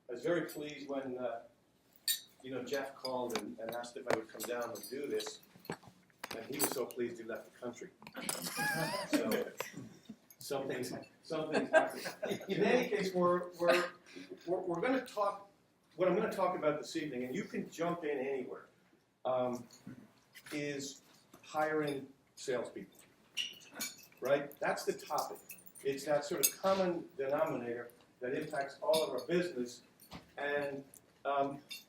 I was very pleased when Jeff called and asked if I would come down and do this, and he was so pleased he left the country. So something's happened. In any case, we're going to talk. What I'm going to talk about this evening, and you can jump in anywhere, is hiring salespeople. Right? That's the topic. It's that sort of common denominator that impacts all of our business. And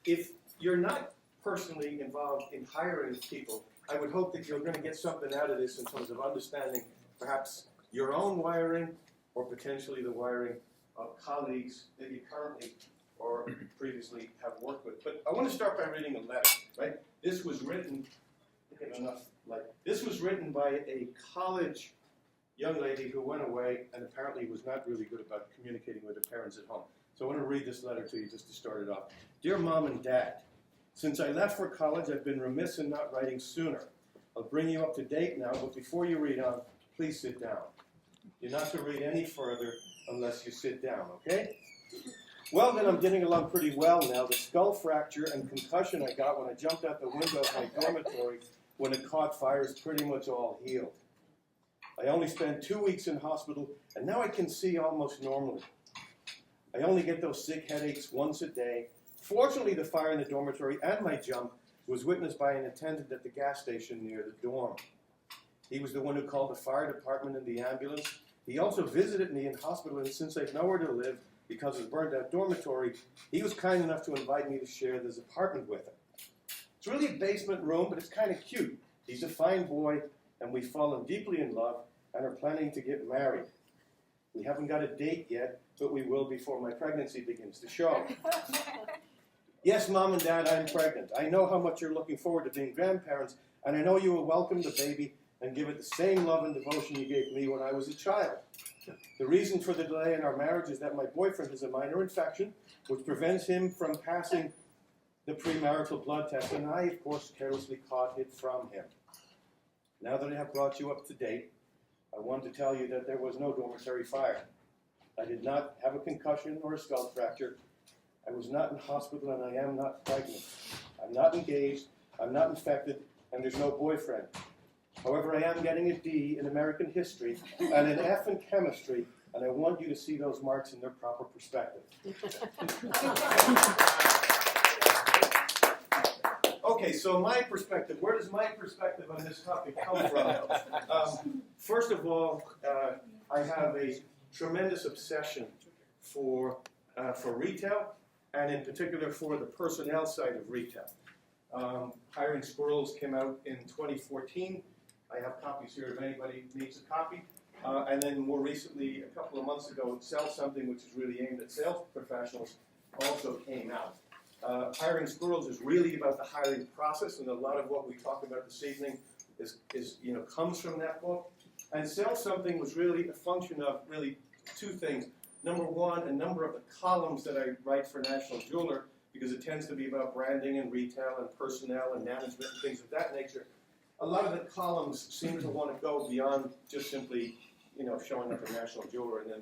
if you're not personally involved in hiring people, I would hope that you're going to get something out of this in terms of understanding perhaps your own wiring or potentially the wiring of colleagues that you currently or previously have worked with. But I want to start by reading a letter, right? This was written, this was written by a college young lady who went away and apparently was not really good about communicating with her parents at home. So I want to read this letter to you just to start it off. Dear Mom and Dad, since I left for college, I've been remiss in not writing sooner. I'll bring you up to date now, but before you read on, please sit down. You're not to read any further unless you sit down, okay? Well, then I'm getting along pretty well now. The skull fracture and concussion I got when I jumped out the window of my dormitory when it caught fire is pretty much all healed. I only spent 2 weeks in hospital, and now I can see almost normally. I only get those sick headaches once a day. Fortunately, the fire in the dormitory and my jump was witnessed by an attendant at the gas station near the dorm. He was the one who called the fire department and the ambulance. He also visited me in hospital, and since I've nowhere to live because of his burned-out dormitory, he was kind enough to invite me to share this apartment with him. It's really a basement room, but it's kind of cute. He's a fine boy, and we've fallen deeply in love and are planning to get married. We haven't got a date yet, but we will before my pregnancy begins to show. Yes, Mom and Dad, I'm pregnant. I know how much you're looking forward to being grandparents, and I know you will welcome the baby and give it the same love and devotion you gave me when I was a child. The reason for the delay in our marriage is that my boyfriend has a minor infection, which prevents him from passing the premarital blood test, and I, of course, carelessly caught it from him. Now that I have brought you up to date, I want to tell you that there was no dormitory fire. I did not have a concussion or a skull fracture. I was not in hospital, and I am not pregnant. I'm not engaged, I'm not infected, and there's no boyfriend. However, I am getting a D in American history and an F in chemistry, and I want you to see those marks in their proper perspective. Okay, so my perspective, where does my perspective on this topic come from? First of all, I have a tremendous obsession for retail, and in particular for the personnel side of retail. Hiring Squirrels came out in 2014. I have copies here if anybody needs a copy. And then more recently, a couple of months ago, Sell Something, which is really aimed at sales professionals, also came out. Hiring Squirrels is really about the hiring process, and a lot of what we talk about this evening comes from that book. And Sell Something was really a function of really two things. Number one, a number of the columns that I write for National Jeweler, because it tends to be about branding and retail and personnel and management and things of that nature. A lot of the columns seem to want to go beyond just simply, showing up at National Jeweler and then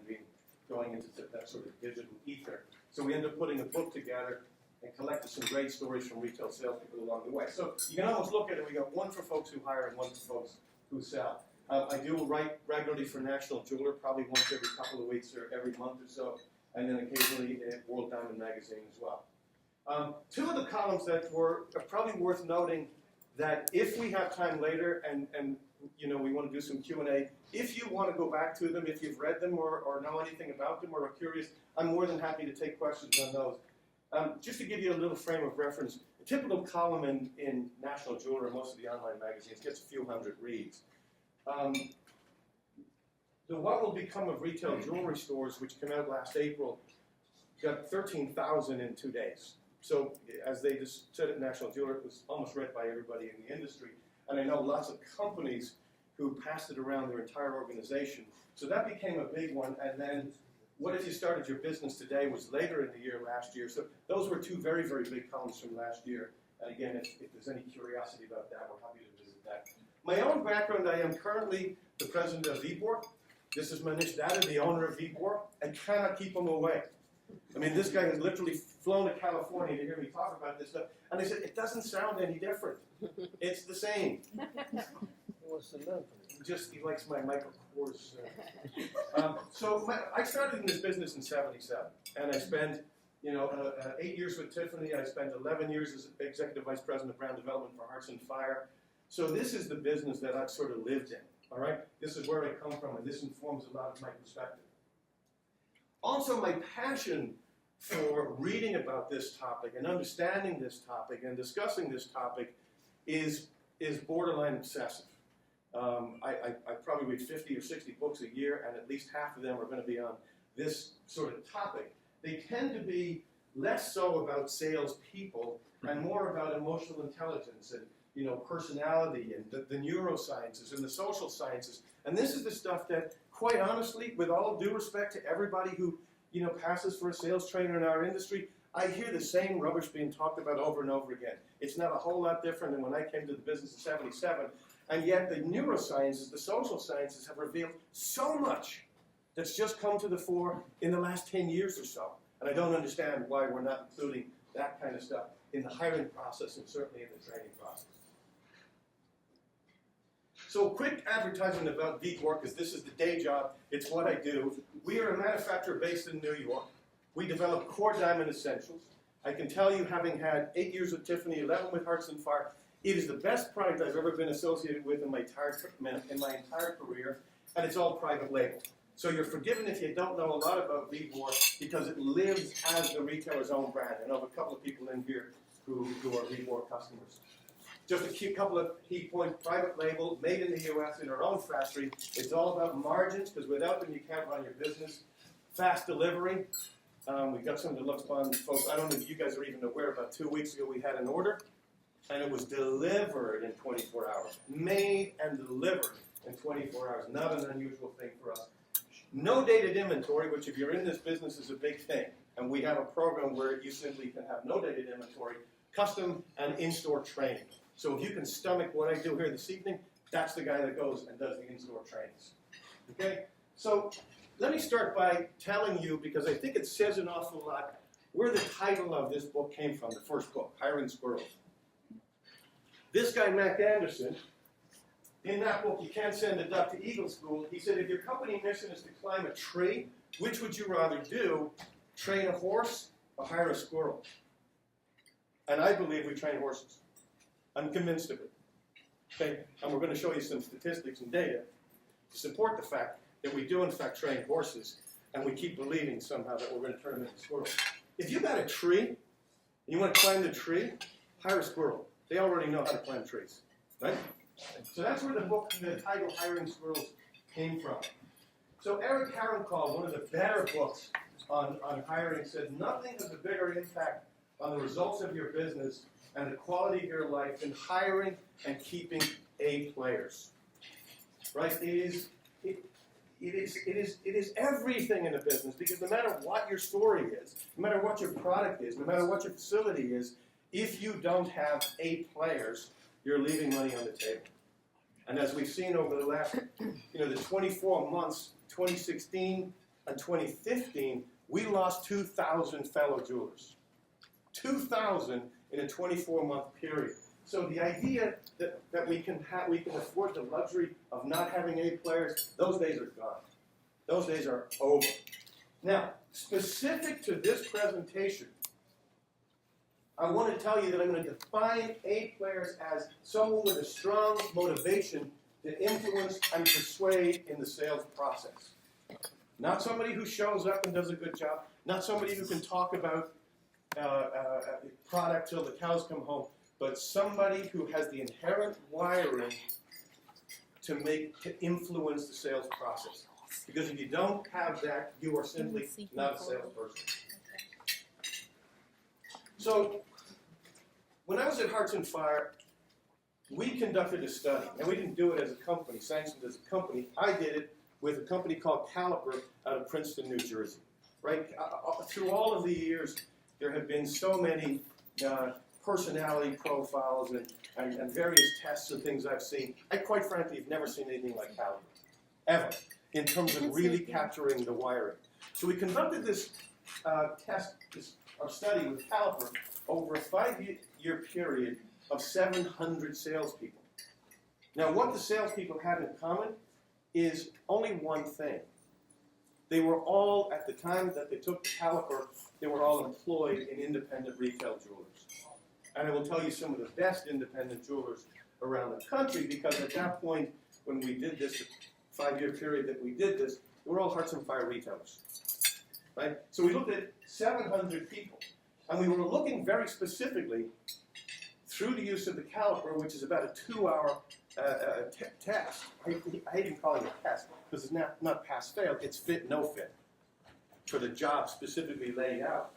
going into that sort of digital ether. So we end up putting a book together and collected some great stories from retail salespeople along the way. So you can almost look at it, we got one for folks who hire and one for folks who sell. I do write regularly for National Jeweler, probably once every couple of weeks or every month or so, and then occasionally in World Diamond Magazine as well. Two of the columns that are probably worth noting that if we have time later and we want to do some Q&A, if you want to go back to them, if you've read them or know anything about them or are curious, I'm more than happy to take questions on those. Just to give you a little frame of reference, a typical column in National Jeweler and most of the online magazines gets a few hundred reads. The What Will Become of Retail Jewelry Stores, which came out last April, got 13,000 in 2 days. So, as they just said at National Jeweler, it was almost read by everybody in the industry. And I know lots of companies who passed it around their entire organization. So that became a big one. And then, what if you started your business today was later in the year last year. So those were two very, very big columns from last year. And again, if there's any curiosity about that, we're happy to visit that. My own background, I am currently the president of Vibor. This is Manish Dada, the owner of Vibor. I cannot keep him away. I mean, this guy has literally flown to California to hear me talk about this stuff. And I said, it doesn't sound any different. It's the same. Just, he likes my Michael Kors. I started in this business in '77. And I spent, 8 years with Tiffany. I spent 11 years as Executive Vice President of Brand Development for Hearts and Fire. So this is the business that I've sort of lived in, all right? This is where I come from, and this informs a lot of my perspective. Also, my passion for reading about this topic and understanding this topic and discussing this topic is borderline obsessive. I probably read 50 or 60 books a year, and at least half of them are going to be on this sort of topic. They tend to be less so about salespeople and more about emotional intelligence and personality and the neurosciences and the social sciences. And this is the stuff that, quite honestly, with all due respect to everybody who passes for a sales trainer in our industry, I hear the same rubbish being talked about over and over again. It's not a whole lot different than when I came to the business in '77. And yet the neurosciences, the social sciences have revealed so much that's just come to the fore in the last 10 years or so. And I don't understand why we're not including that kind of stuff in the hiring process and certainly in the training process. So quick advertisement about VGWORK, because this is the day job. It's what I do. We are a manufacturer based in New York. We develop core diamond essentials. I can tell you, having had 8 years with Tiffany, 11 with Hearts and Fire, it is the best product I've ever been associated with in my entire career, and it's all private label. So you're forgiven if you don't know a lot about VGWORK because it lives as the retailer's own brand. I know of a couple of people in here who are VGWORK customers. Just a couple of key points: private label, made in the U.S. in our own factory. It's all about margins, because without them you can't run your business. Fast delivery. We've got something to look fun, folks. I don't know if you guys are even aware. About 2 weeks ago we had an order, and it was delivered in 24 hours. Made and delivered in 24 hours. Not an unusual thing for us. No dated inventory, which if you're in this business is a big thing. And we have a program where you simply can have no dated inventory, custom and in-store training. So if you can stomach what I do here this evening, that's the guy that goes and does the in-store trainings. Okay? So let me start by telling you, because I think it says an awful lot, where the title of this book came from, the first book, Hiring Squirrels. This guy, Mac Anderson, in that book, You Can't Send a Duck to Eagle School, he said, if your company mission is to climb a tree, which would you rather do, train a horse or hire a squirrel? And I believe we train horses. I'm convinced of it. Okay? And we're going to show you some statistics and data to support the fact that we do in fact train horses, and we keep believing somehow that we're going to turn them into squirrels. If you got a tree, and you want to climb the tree, hire a squirrel. They already know how to climb trees. Right? So that's where the title Hiring Squirrels came from. So Eric Harenkall, one of the better books on hiring, said nothing has a bigger impact on the results of your business and the quality of your life than hiring and keeping A players. Right? It is everything in a business, because no matter what your story is, no matter what your product is, no matter what your facility is, if you don't have A players, you're leaving money on the table. And as we've seen over the last, the 24 months, 2016 and 2015, we lost 2,000 fellow jewelers. 2,000 in a 24-month period. So the idea that we can afford the luxury of not having A players, those days are gone. Those days are over. Now, specific to this presentation, I want to tell you that I'm going to define A players as someone with a strong motivation to influence and persuade in the sales process. Not somebody who shows up and does a good job. Not somebody who can talk about product till the cows come home. But somebody who has the inherent wiring to influence the sales process. Because if you don't have that, you are simply not a salesperson. So, when I was at Hearts and Fire, we conducted a study, and we didn't do it as a company, sanctioned as a company. I did it with a company called Caliper out of Princeton, New Jersey. Right? Through all of the years, there have been so many personality profiles and various tests and things I've seen. I quite frankly have never seen anything like Caliper, ever, in terms of really capturing the wiring. So we conducted this test or study with Caliper over a 5-year period of 700 salespeople. Now, what the salespeople had in common is only one thing. They were all, at the time that they took the Caliper, they were all employed in independent retail jewelers. And I will tell you some of the best independent jewelers around the country, because at that point, when we did this, the 5-year period that we did this, they were all Hearts on Fire retailers. Right? So we looked at 700 people, and we were looking very specifically through the use of the Caliper, which is about a 2-hour test. I hate even calling it a test, because it's not pass-fail, it's fit-no-fit for the job specifically laid out.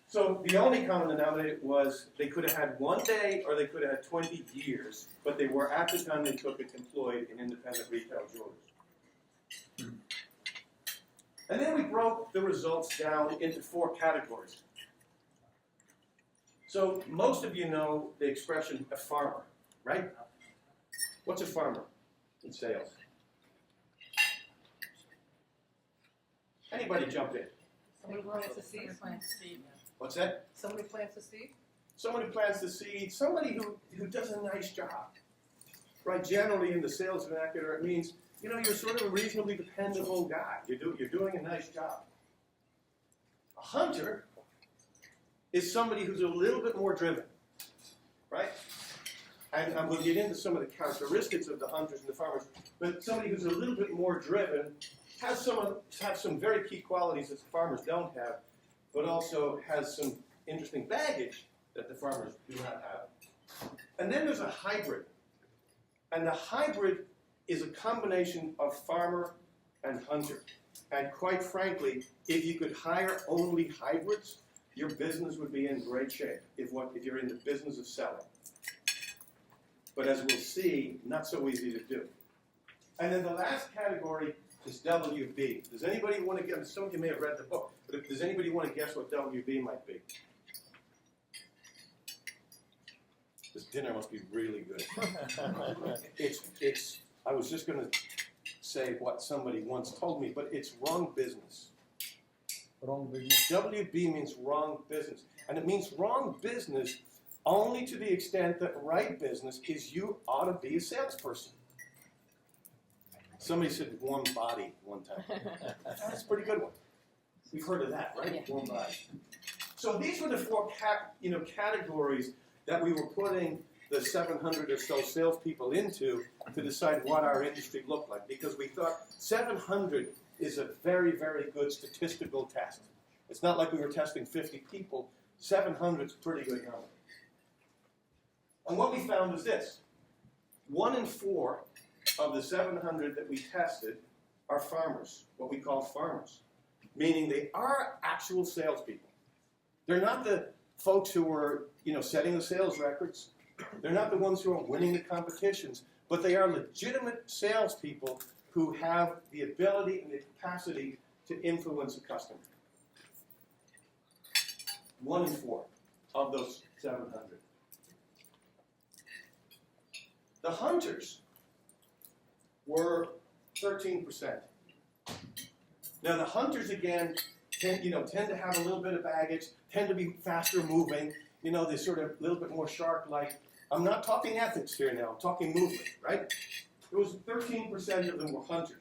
So the only common denominator was they could have had 1 day or they could have had 20 years, but they were, at the time they took it, employed in independent retail jewelers. And then we broke the results down into 4 categories. So most of you know the expression a farmer, right? What's a farmer in sales? Anybody jump in? Somebody plants the seed. What's that? Somebody plants the seed? Somebody plants the seed, somebody who does a nice job. Right? Generally in the sales vernacular, it means, you know, you're sort of a reasonably dependable guy. You're doing a nice job. A hunter is somebody who's a little bit more driven, right? And I'm going to get into some of the characteristics of the hunters and the farmers, but somebody who's a little bit more driven has some very key qualities that the farmers don't have, but also has some interesting baggage that the farmers do not have. And then there's a hybrid. And the hybrid is a combination of farmer and hunter. And quite frankly, if you could hire only hybrids, your business would be in great shape if you're in the business of selling. But as we'll see, not so easy to do. And then the last category is WB. Does anybody want to guess? Some of you may have read the book, but does anybody want to guess what WB might be? This dinner must be really good. I was just going to say what somebody once told me, but it's wrong business. Wrong business. WB means wrong business. And it means wrong business only to the extent that right business is you ought to be a salesperson. Somebody said warm body one time. That's a pretty good one. We've heard of that, right? Yeah. Warm body. So these were the 4 categories that we were putting the 700 or so salespeople into to decide what our industry looked like, because we thought 700 is a very, very good statistical test. It's not like we were testing 50 people. 700 is a pretty good number. And what we found was this. 1 in 4 of the 700 that we tested are farmers, what we call farmers, meaning they are actual salespeople. They're not the folks who were, setting the sales records. They're not the ones who are winning the competitions, but they are legitimate salespeople who have the ability and the capacity to influence a customer. 1 in 4 of those 700. The hunters were 13%. Now the hunters, again, tend to have a little bit of baggage, tend to be faster moving, they're sort of a little bit more shark-like. I'm not talking ethics here now, I'm talking movement, right? It was 13% of them were hunters.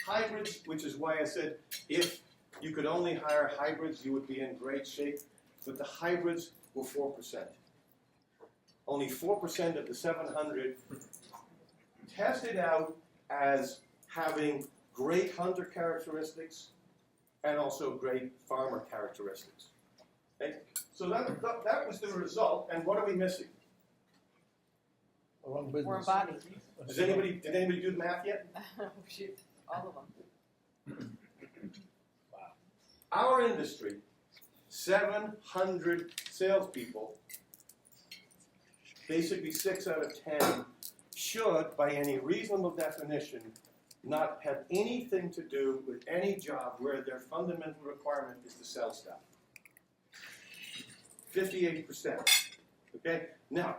Hybrids, which is why I said if you could only hire hybrids, you would be in great shape, but the hybrids were 4%. Only 4% of the 700 tested out as having great hunter characteristics and also great farmer characteristics. Okay? So that was the result, and what are we missing? Wrong business. Warm body. Did anybody do the math yet? Shoot, all of them. Wow. Our industry, 700 salespeople, basically 6 out of 10, should, by any reasonable definition, not have anything to do with any job where their fundamental requirement is to sell stuff. 58%. Okay? Now,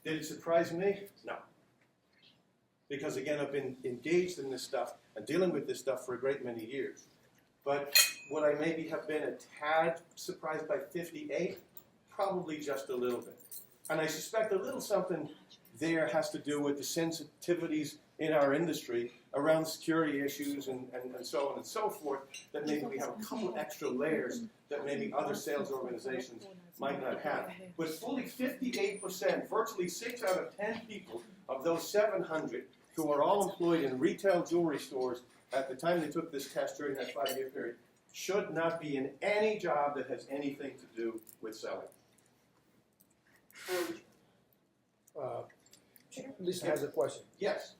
did it surprise me? No. Because again, I've been engaged in this stuff and dealing with this stuff for a great many years. But would I maybe have been a tad surprised by 58? Probably just a little bit. And I suspect a little something there has to do with the sensitivities in our industry around security issues and so on and so forth, that maybe we have a couple extra layers that maybe other sales organizations might not have. But fully 58%, virtually 6 out of 10 people of those 700 who are all employed in retail jewelry stores at the time they took this test during that 5-year period, should not be in any job that has anything to do with selling. Lisa has a question. Yes.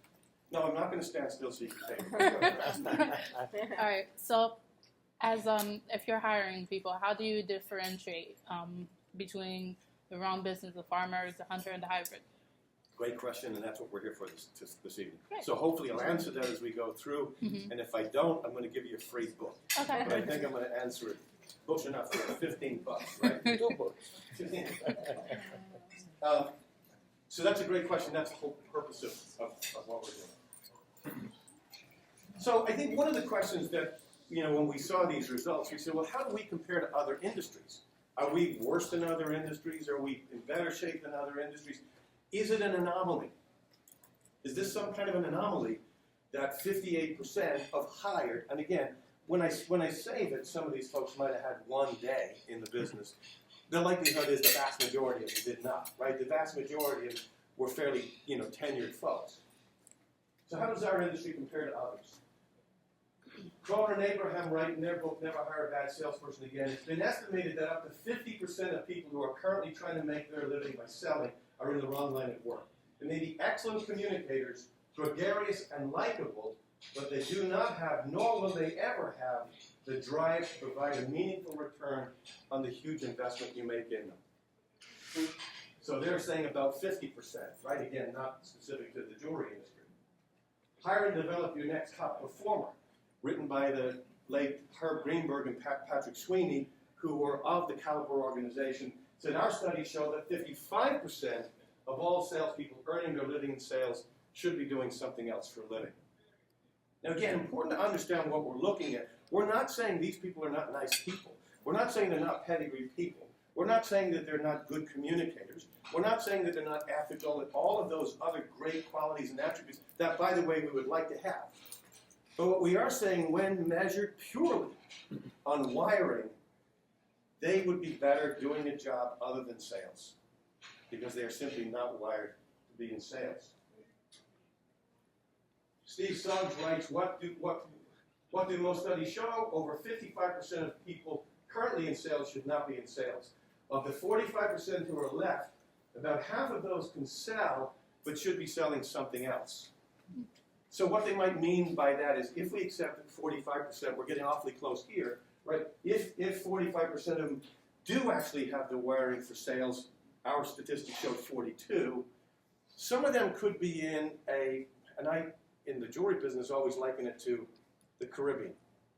No, I'm not going to stand still so you can take it. All right. So, as if you're hiring people, how do you differentiate between the wrong business, the farmers, the hunter, and the hybrid? Great question, and that's what we're here for this evening. Great. So hopefully I'll answer that as we go through, and if I don't, I'm going to give you a free book. Okay. But I think I'm going to answer it. Books are not for $15, right? 2 books. 15. So that's a great question. That's the whole purpose of what we're doing. So I think one of the questions that, when we saw these results, we said, well, how do we compare to other industries? Are we worse than other industries? Are we in better shape than other industries? Is it an anomaly? Is this some kind of an anomaly that 58% of hired, and again, when I say that some of these folks might have had one day in the business, the likelihood is the vast majority of them did not, right? The vast majority of them were fairly, tenured folks. So how does our industry compare to others? Kroner and Abraham write in their book, Never Hire a Bad Salesperson Again, it's been estimated that up to 50% of people who are currently trying to make their living by selling are in the wrong line of work. They may be excellent communicators, gregarious and likable, but they do not have, nor will they ever have, the drive to provide a meaningful return on the huge investment you make in them. So they're saying about 50%, right? Again, not specific to the jewelry industry. Hire and develop your next top performer, written by the late Herb Greenberg and Patrick Sweeney, who were of the Caliber organization, said our studies show that 55% of all salespeople earning their living in sales should be doing something else for a living. Now again, important to understand what we're looking at. We're not saying these people are not nice people. We're not saying they're not pedigree people. We're not saying that they're not good communicators. We're not saying that they're not ethical and all of those other great qualities and attributes that, by the way, we would like to have. But what we are saying, when measured purely on wiring, they would be better doing a job other than sales, because they are simply not wired to be in sales. Steve Suggs writes, what do most studies show? Over 55% of people currently in sales should not be in sales. Of the 45% who are left, about half of those can sell, but should be selling something else. So what they might mean by that is, if we accept that 45%, we're getting awfully close here, right? If 45% of them do actually have the wiring for sales, our statistics showed 42, some of them could be in and I, in the jewelry business, always liken it to the Caribbean,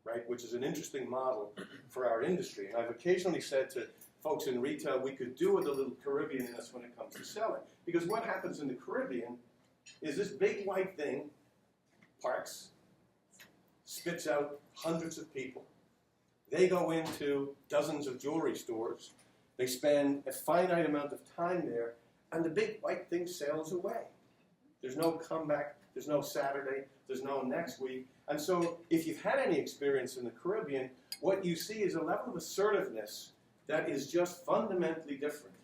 right? Which is an interesting model for our industry. And I've occasionally said to folks in retail, we could do with a little Caribbean-ness when it comes to selling. Because what happens in the Caribbean is this big white thing parks, spits out hundreds of people. They go into dozens of jewelry stores. They spend a finite amount of time there, and the big white thing sails away. There's no comeback. There's no Saturday. There's no next week. And so if you've had any experience in the Caribbean, what you see is a level of assertiveness that is just fundamentally different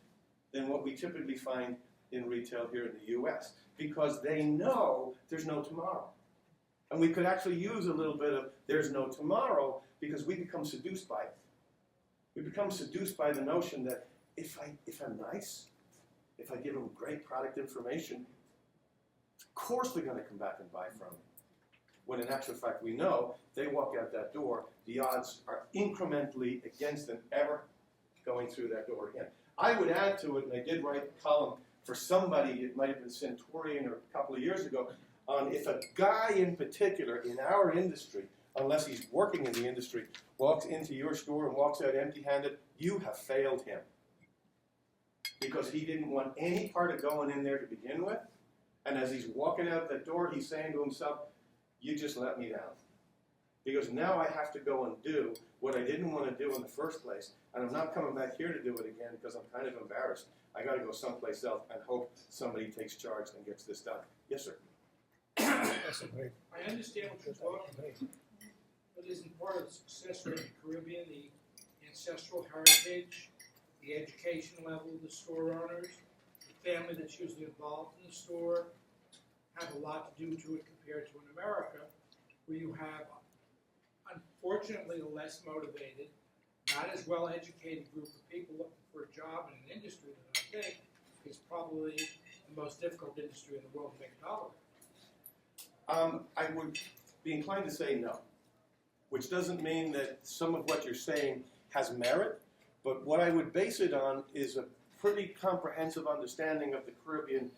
than what we typically find in retail here in the U.S., because they know there's no tomorrow. And we could actually use a little bit of there's no tomorrow, because we become seduced by it. We become seduced by the notion that if I'm nice, if I give them great product information, of course they're going to come back and buy from me. When in actual fact we know they walk out that door, the odds are incrementally against them ever going through that door again. I would add to it, and I did write a column for somebody, it might have been Centurion or a couple of years ago, on if a guy in particular in our industry, unless he's working in the industry, walks into your store and walks out empty-handed, you have failed him. Because he didn't want any part of going in there to begin with, And as he's walking out that door, he's saying to himself, you just let me down. Because now I have to go and do what I didn't want to do in the first place, and I'm not coming back here to do it again because I'm kind of embarrassed. I got to go someplace else and hope somebody takes charge and gets this done. Yes, sir. That's a great, I understand what you're talking about, but isn't part of the success rate in the Caribbean the ancestral heritage, the education level of the store owners, the family that's usually involved in the store, have a lot to do to it compared to in America, where you have, unfortunately, a less motivated, not as well educated group of people looking for a job in an industry that I think is probably the most difficult industry in the world to make a dollar in. I would be inclined to say no, which doesn't mean that some of what you're saying has merit, but what I would base it on is a pretty comprehensive understanding of the Caribbean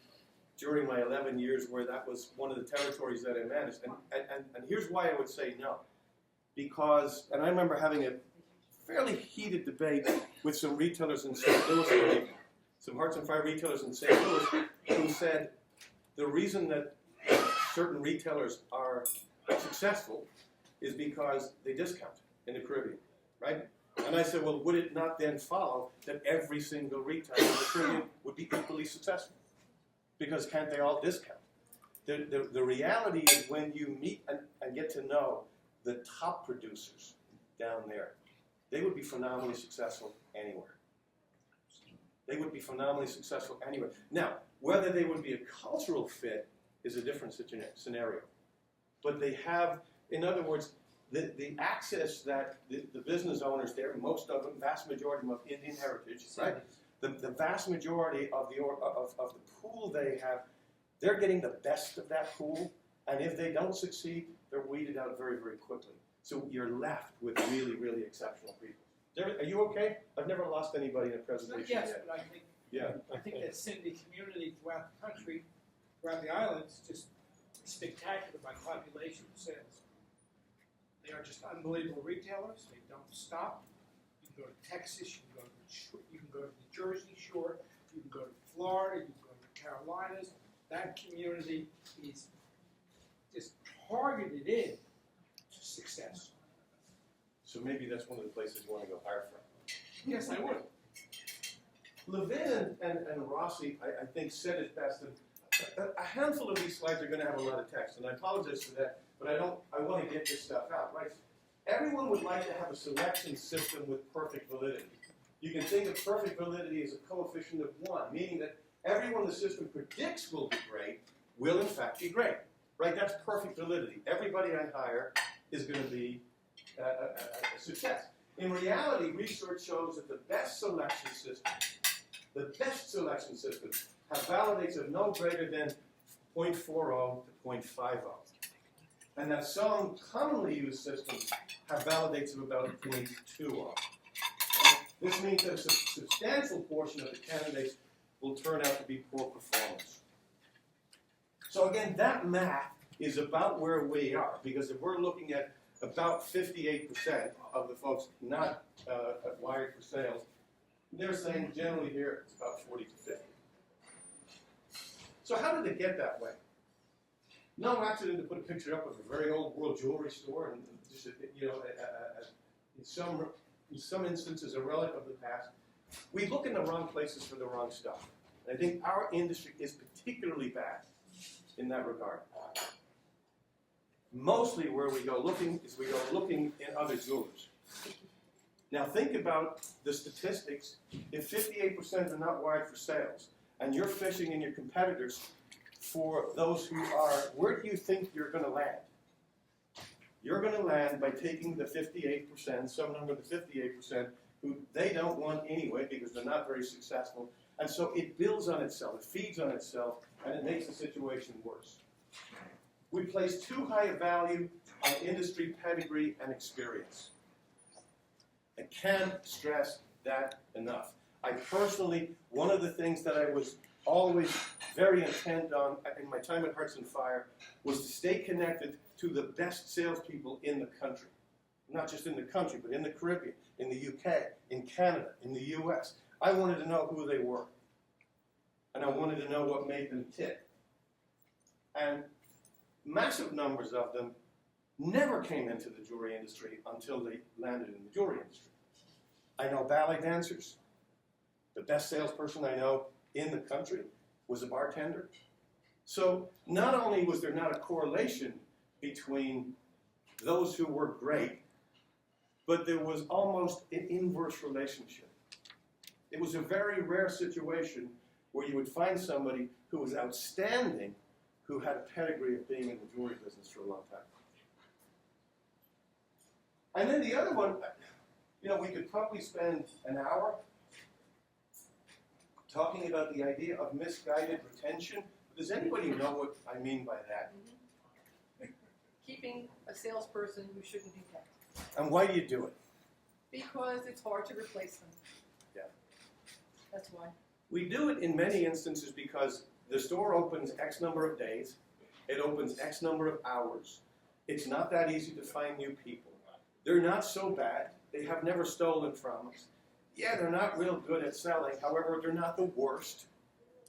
during my 11 years where that was one of the territories that I managed. And here's why I would say no. Because, and I remember having a fairly heated debate with some retailers in St. Louis, some Hearts and Fire retailers in St. Louis, who said the reason that certain retailers are successful is because they discount in the Caribbean, right? And I said, well, would it not then follow that every single retailer in the Caribbean would be equally successful? Because can't they all discount? The reality is when you meet and get to know the top producers down there, they would be phenomenally successful anywhere. They would be phenomenally successful anywhere. Now, whether they would be a cultural fit is a different scenario. But they have, in other words, the access that the business owners there, most of them, vast majority of them of Indian heritage, right? The vast majority of the pool they have, they're getting the best of that pool, and if they don't succeed, they're weeded out very, very quickly. So you're left with really, really exceptional people. Are you okay? I've never lost anybody in a presentation Yes, yet. but I think that Cindy community throughout the country, throughout the island, is just spectacular by population sales. They are just unbelievable retailers. They don't stop. You can go to Texas, you can go to the Jersey Shore, you can go to Florida, you can go to the Carolinas. That community is just targeted in to success. So maybe that's one of the places you want to go hire from. Yes, I would. Levin and Rossi, I think, said it best. A handful of these slides are going to have a lot of text, and I apologize for that, but I want to get this stuff out, right? Everyone would like to have a selection system with perfect validity. You can think of perfect validity as a coefficient of 1, meaning that everyone the system predicts will be great will in fact be great, right? That's perfect validity. Everybody I hire is going to be a success. In reality, research shows that the best selection systems have validates of no greater than 0.40 to 0.50. And that some commonly used systems have validates of about 0.20. This means that a substantial portion of the candidates will turn out to be poor performers. So again, that math is about where we are, because if we're looking at about 58% of the folks not wired for sales, they're saying generally here it's about 40 to 50. So how did it get that way? No accident to put a picture up of a very old world jewelry store, and just in some instances a relic of the past. We look in the wrong places for the wrong stuff. And I think our industry is particularly bad in that regard. Mostly where we go looking is we go looking in other jewelers. Now think about the statistics. If 58% are not wired for sales, and you're fishing in your competitors for those who are, where do you think you're going to land? You're going to land by taking the 58%, some number of the 58%, who they don't want anyway because they're not very successful. And so it builds on itself, it feeds on itself, and it makes the situation worse. We place too high a value on industry pedigree and experience. I can't stress that enough. I personally, one of the things that I was always very intent on in my time at Hearts and Fire was to stay connected to the best salespeople in the country. Not just in the country, but in the Caribbean, in the UK, in Canada, in the US. I wanted to know who they were. And I wanted to know what made them tick. And massive numbers of them never came into the jewelry industry until they landed in the jewelry industry. I know ballet dancers. The best salesperson I know in the country was a bartender. So not only was there not a correlation between those who were great, but there was almost an inverse relationship. It was a very rare situation where you would find somebody who was outstanding, who had a pedigree of being in the jewelry business for a long time. And then the other one, you know, we could probably spend an hour talking about the idea of misguided retention. Does anybody know what I mean by that? Keeping a salesperson who shouldn't be kept. And why do you do it? Because it's hard to replace them. Yeah. That's why. We do it in many instances because the store opens X number of days, it opens X number of hours. It's not that easy to find new people. They're not so bad. They have never stolen from us. Yeah, they're not real good at selling. However, they're not the worst.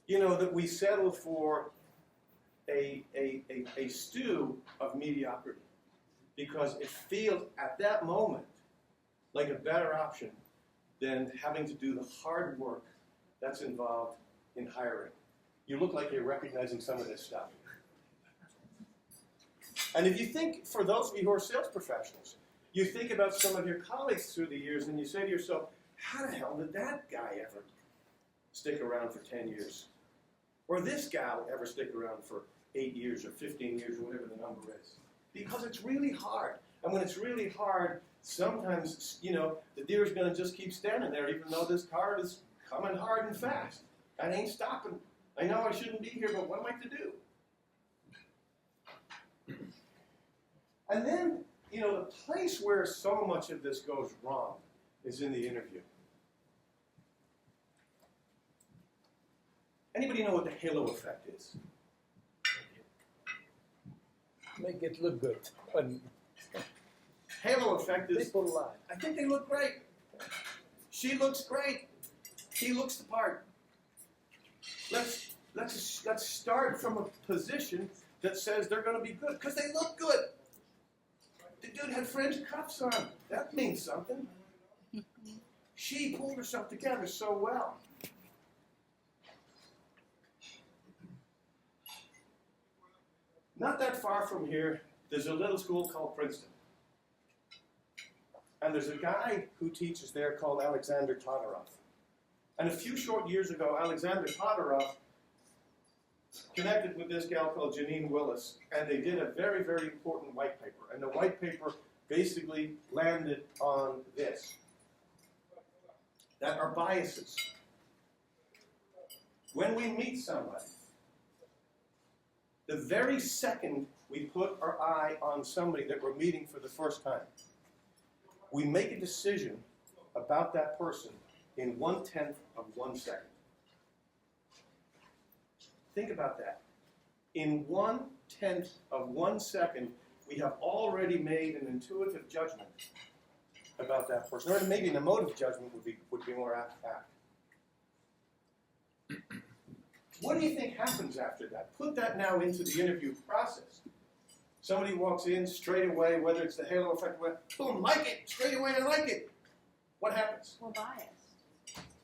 You know, that we settle for a stew of mediocrity because it feels at that moment like a better option than having to do the hard work that's involved in hiring. You look like you're recognizing some of this stuff. And if you think, for those of you who are sales professionals, you think about some of your colleagues through the years and you say to yourself, how the hell did that guy ever stick around for 10 years? Or this gal ever stick around for 8 years or 15 years or whatever the number is? Because it's really hard. And when it's really hard, sometimes, you know, the deer's going to just keep standing there even though this car is coming hard and fast. I ain't stopping. I know I shouldn't be here, but what am I to do? And then, you know, the place where so much of this goes wrong is in the interview. Anybody know what the halo effect is? Make it look good. And Halo effect is, people lie. I think they look great. She looks great. He looks the part. Let's start from a position that says they're going to be good because they look good. The dude had French cuffs on. That means something. She pulled herself together so well. Not that far from here, there's a little school called Princeton. And there's a guy who teaches there called Alexander Todorov. And a few short years ago, Alexander Todorov connected with this gal called Janine Willis, and they did a very, very important white paper. And the white paper basically landed on this, that our biases. When we meet somebody, the very second we put our eye on somebody that we're meeting for the first time, we make a decision about that person in 1/10 of 1 second. Think about that. In 1/10 of 1 second, we have already made an intuitive judgment about that person, or maybe an emotive judgment would be more apt. What do you think happens after that? Put that now into the interview process. Somebody walks in straight away, whether it's the halo effect, boom, like it, straight away I like it. What happens? We're biased.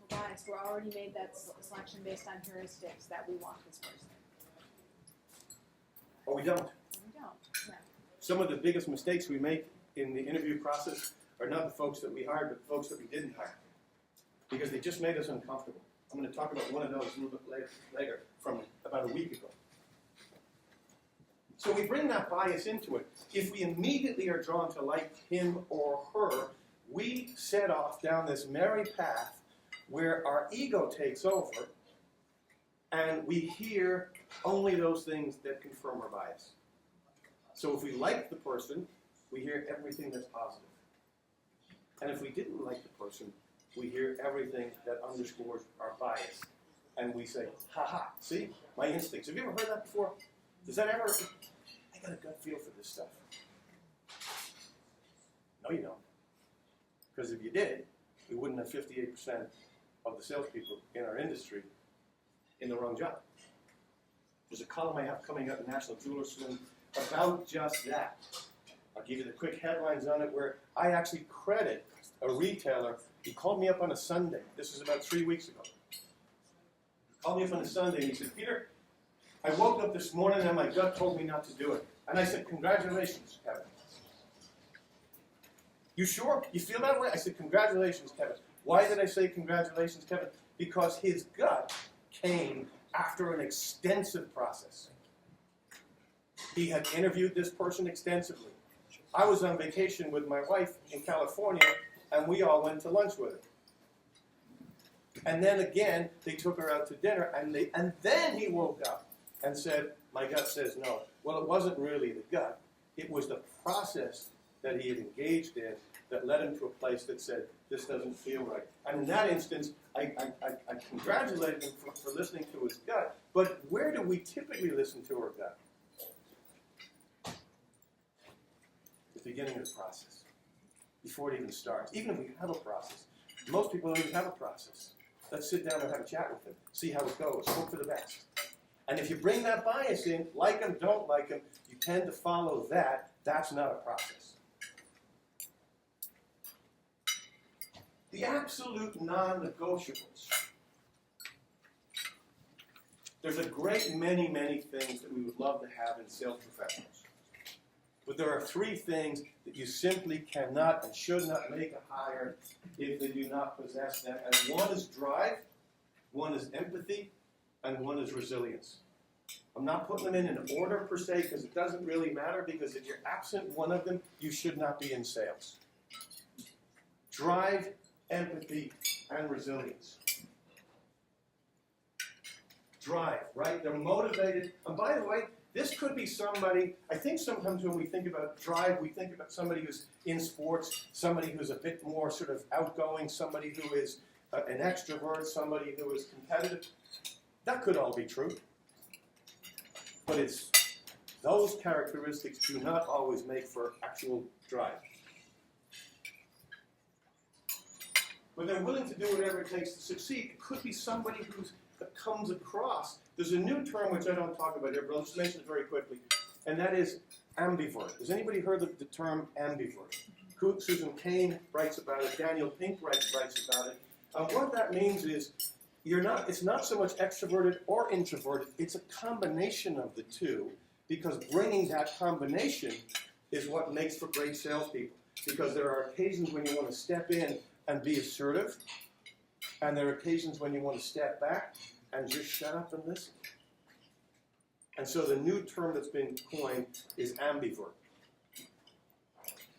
We're biased. We're already made that selection based on heuristics that we want this person. Or we don't. We don't. No. Some of the biggest mistakes we make in the interview process are not the folks that we hired, but the folks that we didn't hire. Because they just made us uncomfortable. I'm going to talk about one of those a little bit later from about a week ago. So we bring that bias into it. If we immediately are drawn to like him or her, we set off down this merry path where our ego takes over and we hear only those things that confirm our bias. So if we like the person, we hear everything that's positive. And if we didn't like the person, we hear everything that underscores our bias. And we say, ha, see, my instincts. Have you ever heard that before? Does that ever, I got a gut feel for this stuff. No, you don't. Because if you did, we wouldn't have 58% of the salespeople in our industry in the wrong job. There's a column I have coming out in National Jeweler soon about just that. I'll give you the quick headlines on it, where I actually credit a retailer. He called me up on a Sunday. This was about 3 weeks ago. He called me up on a Sunday and he said, Peter, I woke up this morning and my gut told me not to do it. And I said, congratulations, Kevin. You sure? You feel that way? I said, congratulations, Kevin. Why did I say congratulations, Kevin? Because his gut came after an extensive process. He had interviewed this person extensively. I was on vacation with my wife in California, and we all went to lunch with her. And then again, they took her out to dinner, and then he woke up and said, my gut says no. Well, it wasn't really the gut. It was the process that he had engaged in that led him to a place that said, this doesn't feel right. And in that instance, I congratulated him for listening to his gut. But where do we typically listen to our gut? The beginning of the process, before it even starts. Even if we have a process. Most people don't even have a process. Let's sit down and have a chat with them, see how it goes, hope for the best. And if you bring that bias in, like them, don't like them, you tend to follow that. That's not a process. The absolute non-negotiables. There's a great many, many things that we would love to have in sales professionals. But there are 3 things that you simply cannot and should not make a hire if they do not possess them. And one is drive, one is empathy, and one is resilience. I'm not putting them in an order per se because it doesn't really matter, because if you're absent one of them, you should not be in sales. Drive, empathy, and resilience. Drive, right? They're motivated. And by the way, this could be somebody, I think sometimes when we think about drive, we think about somebody who's in sports, somebody who's a bit more sort of outgoing, somebody who is an extrovert, somebody who is competitive. That could all be true. But it's those characteristics do not always make for actual drive. But they're willing to do whatever it takes to succeed. It could be somebody that comes across. There's a new term which I don't talk about here, but I'll just mention it very quickly, and that is ambivert. Has anybody heard of the term ambivert? Susan Cain writes about it. Daniel Pink writes about it. What that means is it's not so much extroverted or introverted. It's a combination of the two, because bringing that combination is what makes for great salespeople. Because there are occasions when you want to step in and be assertive, and there are occasions when you want to step back and just shut up and listen. And so the new term that's been coined is ambivert.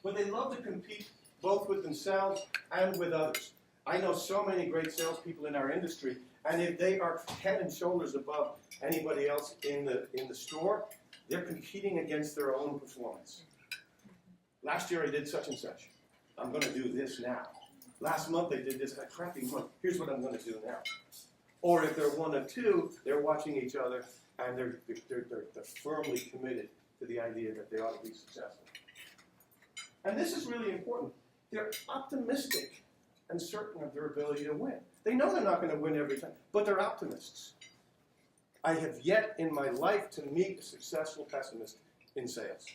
But they love to compete both with themselves and with others. I know so many great salespeople in our industry, and if they are head and shoulders above anybody else in the store, they're competing against their own performance. Last year I did such and such. I'm going to do this now. Last month I did this, a crappy month. Here's what I'm going to do now. Or if they're one of two, they're watching each other, and they're firmly committed to the idea that they ought to be successful. And this is really important. They're optimistic and certain of their ability to win. They know they're not going to win every time, but they're optimists. I have yet in my life to meet a successful pessimist in sales.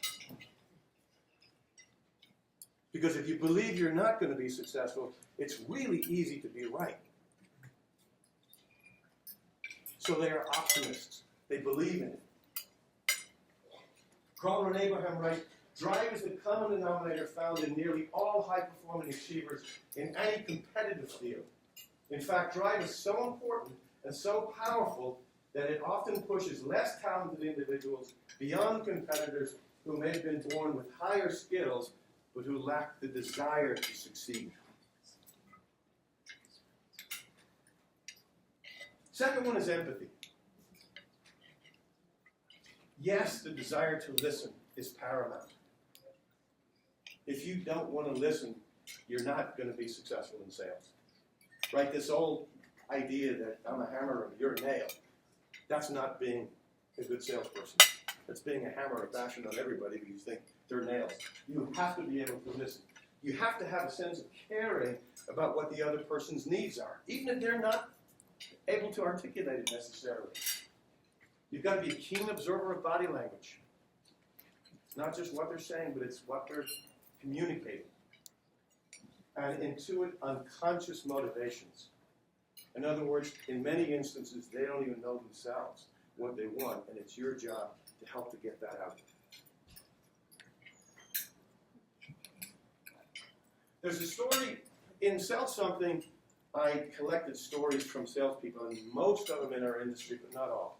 Because if you believe you're not going to be successful, it's really easy to be right. So they are optimists. They believe in it. Crowder and Abraham write, drive is the common denominator found in nearly all high-performing achievers in any competitive field. In fact, drive is so important and so powerful that it often pushes less talented individuals beyond competitors who may have been born with higher skills but who lack the desire to succeed. Second one is empathy. Yes, the desire to listen is paramount. If you don't want to listen, you're not going to be successful in sales. Right? This old idea that I'm a hammer and you're a nail, that's not being a good salesperson. That's being a hammer and bashing on everybody because you think they're nails. You have to be able to listen. You have to have a sense of caring about what the other person's needs are, even if they're not able to articulate it necessarily. You've got to be a keen observer of body language. It's not just what they're saying, but it's what they're communicating. And intuit unconscious motivations. In other words, in many instances, they don't even know themselves what they want, and it's your job to help to get that out. There's a story in Sell Something. I collected stories from salespeople, and most of them in our industry, but not all.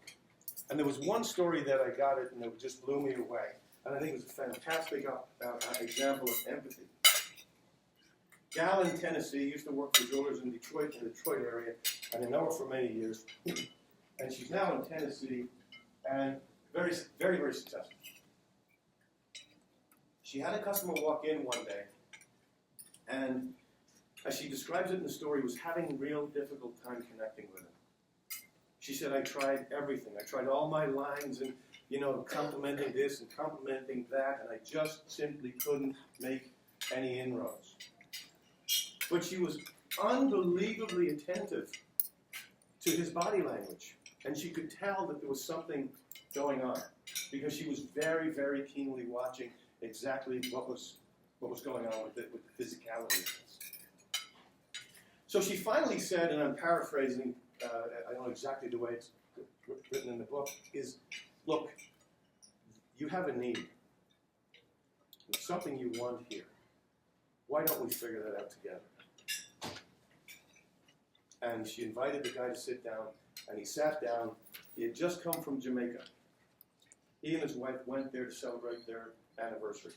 And there was one story that I got it, and it just blew me away. And I think it was a fantastic example of empathy. Gal in Tennessee used to work for jewelers in the Detroit area, and I know her for many years. And she's now in Tennessee, and very, very, very successful. She had a customer walk in one day, and as she describes it in the story, was having a real difficult time connecting with him. She said, I tried everything. I tried all my lines and, complimenting this and complimenting that, and I just simply couldn't make any inroads. But she was unbelievably attentive to his body language, and she could tell that there was something going on because she was very, very keenly watching exactly what was going on with the physicality of this. So she finally said, and I'm paraphrasing, I don't know exactly the way it's written in the book, is, look, you have a need. There's something you want here. Why don't we figure that out together? And she invited the guy to sit down, and he sat down. He had just come from Jamaica. He and his wife went there to celebrate their anniversary.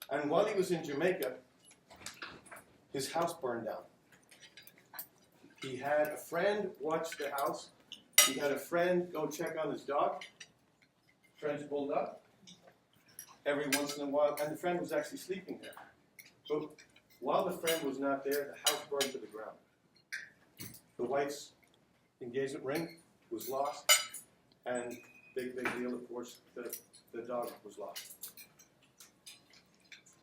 And while he was in Jamaica, his house burned down. He had a friend watch the house. He had a friend go check on his dog, French bulldog, every once in a while, and the friend was actually sleeping there. But while the friend was not there, the house burned to the ground. The wife's engagement ring was lost, and big deal, of course, the dog was lost.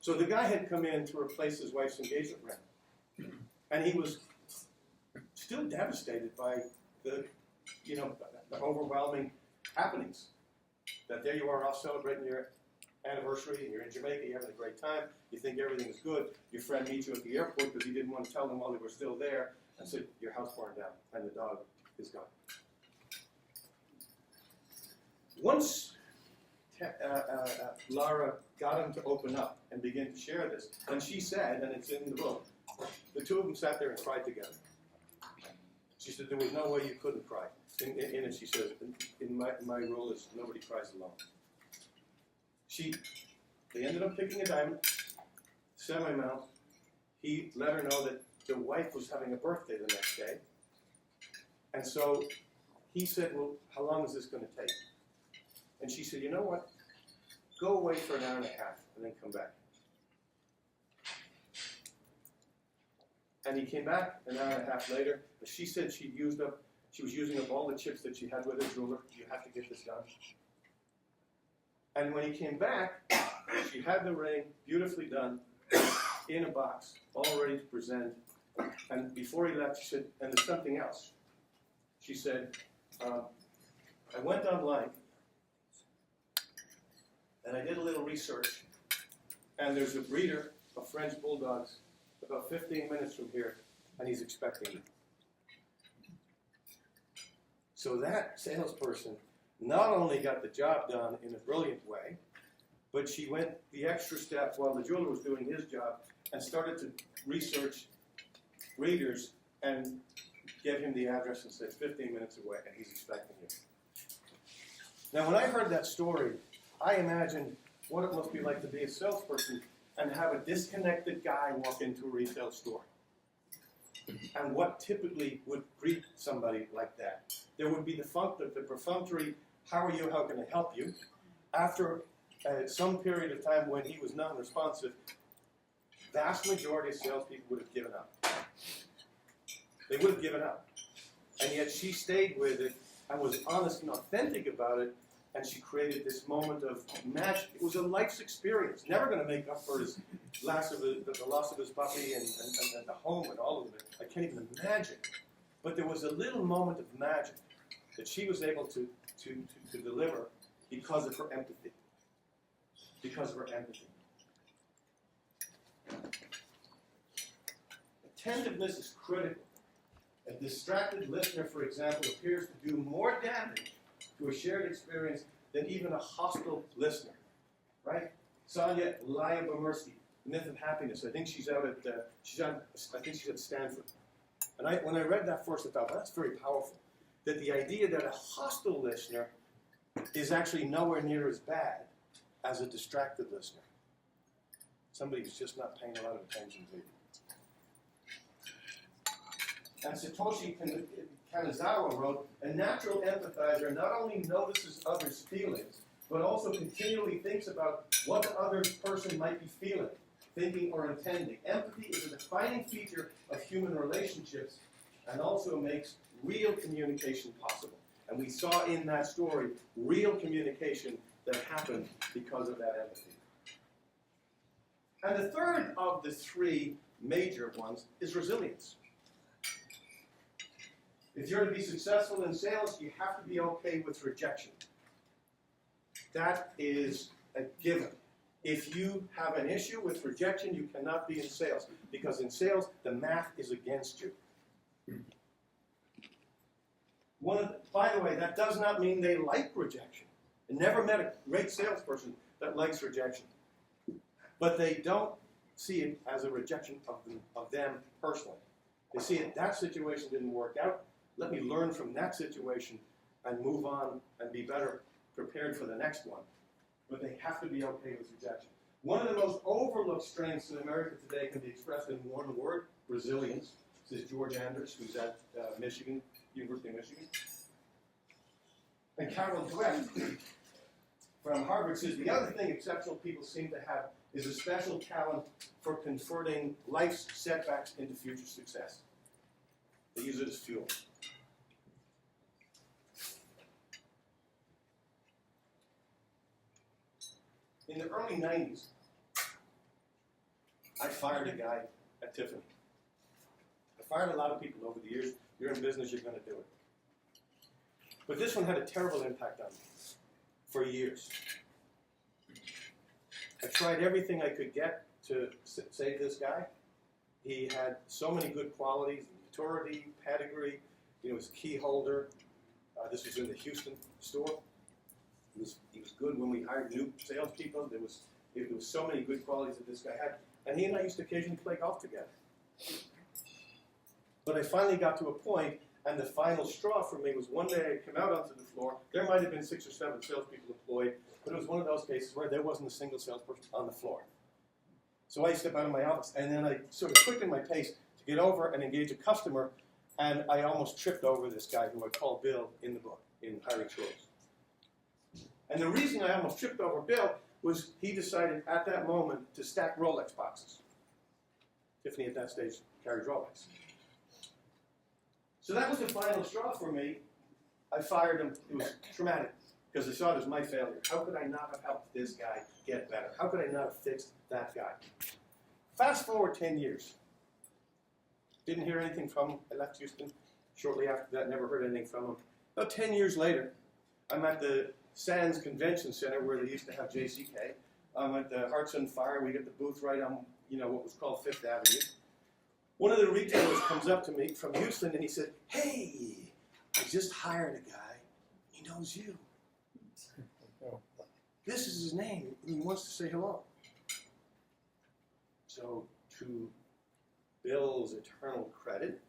So the guy had come in to replace his wife's engagement ring, and he was still devastated by the overwhelming happenings. That there you are off celebrating your anniversary, and you're in Jamaica, you're having a great time, you think everything is good, your friend meets you at the airport because he didn't want to tell them while they were still there, and said, your house burned down, and the dog is gone. Once Lara got him to open up and begin to share this, and she said, and it's in the book, the two of them sat there and cried together. She said there was no way you couldn't cry. In it, she says, in my rule is nobody cries alone. They ended up picking a diamond, semi-mount. He let her know that the wife was having a birthday the next day. And so he said, well, how long is this going to take? And she said, you know what? Go away for an hour and a half and then come back. And he came back an hour and a half later. But she said she was using up all the chips that she had with her jeweler. You have to get this done. And when he came back, she had the ring beautifully done in a box, all ready to present. And before he left, she said, and there's something else. She said, I went online and I did a little research, and there's a breeder of French bulldogs about 15 minutes from here, and he's expecting me. So that salesperson not only got the job done in a brilliant way, but she went the extra step while the jeweler was doing his job and started to research breeders and gave him the address and said 15 minutes away, and he's expecting you. Now, when I heard that story, I imagined what it must be like to be a salesperson and have a disconnected guy walk into a retail store. And what typically would greet somebody like that? There would be the perfunctory, how are you, how can I help you? After some period of time when he was non-responsive, vast majority of salespeople would have given up. They would have given up. And yet she stayed with it and was honest and authentic about it, and she created this moment of magic. It was a life's experience. Never going to make up for his the loss of his puppy and the home and all of it. I can't even imagine. But there was a little moment of magic that she was able to deliver because of her empathy. Because of her empathy. Attentiveness is critical. A distracted listener, for example, appears to do more damage to a shared experience than even a hostile listener. Right? Sonia Lyubomirsky, Myth of Happiness. I think she's out at I think she's at Stanford. And when I read that first, I thought, well, that's very powerful. That the idea that a hostile listener is actually nowhere near as bad as a distracted listener. Somebody who's just not paying a lot of attention to you. And Satoshi Kanazawa wrote, a natural empathizer not only notices others' feelings, but also continually thinks about what the other person might be feeling, thinking, or intending. Empathy is a defining feature of human relationships and also makes real communication possible. And we saw in that story real communication that happened because of that empathy. And the third of the three major ones is resilience. If you're to be successful in sales, you have to be okay with rejection. That is a given. If you have an issue with rejection, you cannot be in sales. Because in sales, the math is against you. By the way, that does not mean they like rejection. I never met a great salesperson that likes rejection. But they don't see it as a rejection of them personally. They see it, that situation didn't work out. Let me learn from that situation and move on and be better prepared for the next one. But they have to be okay with rejection. One of the most overlooked strengths in America today can be expressed in one word, resilience. This is George Anders, who's at Michigan, University of Michigan. And Carol Dweck from Harvard says, the other thing exceptional people seem to have is a special talent for converting life's setbacks into future success. They use it as fuel. In the early 90s, I fired a guy at Tiffany. I fired a lot of people over the years. You're in business, you're going to do it. But this one had a terrible impact on me for years. I tried everything I could get to save this guy. He had so many good qualities, maturity, pedigree. He was a key holder. This was in the Houston store. He was good when we hired new salespeople. There was so many good qualities that this guy had. And he and I used to occasionally play golf together. But I finally got to a point, and the final straw for me was one day I came out onto the floor. There might have been 6 or 7 salespeople employed, but it was one of those cases where there wasn't a single salesperson on the floor. So I stepped out of my office, and then I sort of quickened my pace to get over and engage a customer, and I almost tripped over this guy who I call Bill in the book, in Hiring Trolls. And the reason I almost tripped over Bill was he decided at that moment to stack Rolex boxes. Tiffany at that stage carried Rolex. So that was the final straw for me. I fired him. It was traumatic because I saw it as my failure. How could I not have helped this guy get better? How could I not have fixed that guy? Fast forward 10 years. Didn't hear anything from him. I left Houston. Shortly after that, never heard anything from him. About 10 years later, I'm at the Sands Convention Center where they used to have JCK. I'm at the Hearts on Fire. We get the booth right on, what was called Fifth Avenue. One of the retailers comes up to me from Houston and he said, "Hey, I just hired a guy. He knows you. This is his name. He wants to say hello." So to Bill's eternal credit,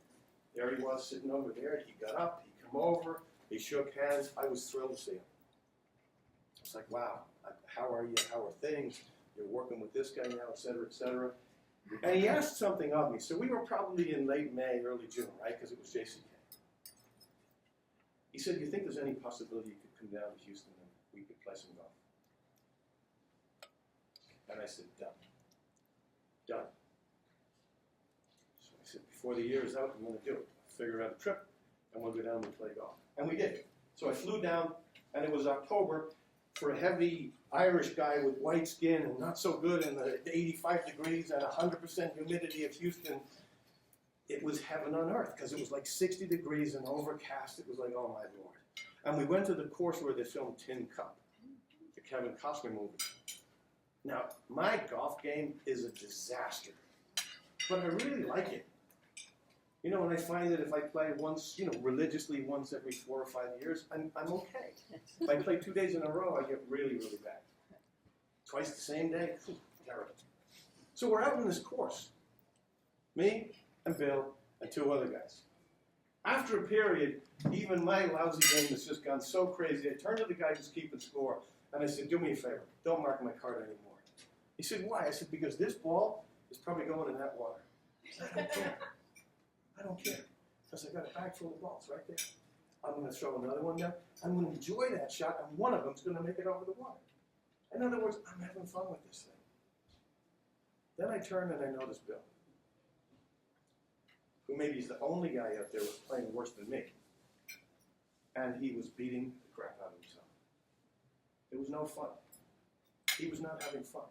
there he was sitting over there. He got up, he came over, he shook hands. I was thrilled to see him. I was like, wow, how are you? How are things? You're working with this guy now, et cetera, et cetera. And he asked something of me. So we were probably in late May, early June, right? Because it was JCK. He said, "You think there's any possibility you could come down to Houston and we could play some golf?" And I said, done. Done. So I said, before the year is out, I'm going to do it. Figure out a trip, and we'll go down and play golf. And we did. So I flew down, and it was October. For a heavy Irish guy with white skin and not so good in the 85 degrees and 100% humidity of Houston, it was heaven on earth because it was like 60 degrees and overcast. It was like, oh my Lord. And we went to the course where they filmed Tin Cup, the Kevin Costner movie. Now, my golf game is a disaster, but I really like it. You know, and I find that if I play once, religiously once every 4 or 5 years, I'm okay. If I play 2 days in a row, I get really, really bad. Twice the same day, terrible. So we're out on this course, me and Bill and 2 other guys. After a period, even my lousy game has just gone so crazy, I turned to the guy who's keeping score, and I said, do me a favor, don't mark my card anymore. He said, why? I said, because this ball is probably going in that water. He said, I don't care. I don't care, because I got a bag full of balls right there. I'm going to throw another one down. I'm going to enjoy that shot, and one of them's going to make it over the water. In other words, I'm having fun with this thing. Then I turn and I notice Bill, who maybe is the only guy out there who was playing worse than me. And he was beating the crap out of himself. It was no fun. He was not having fun.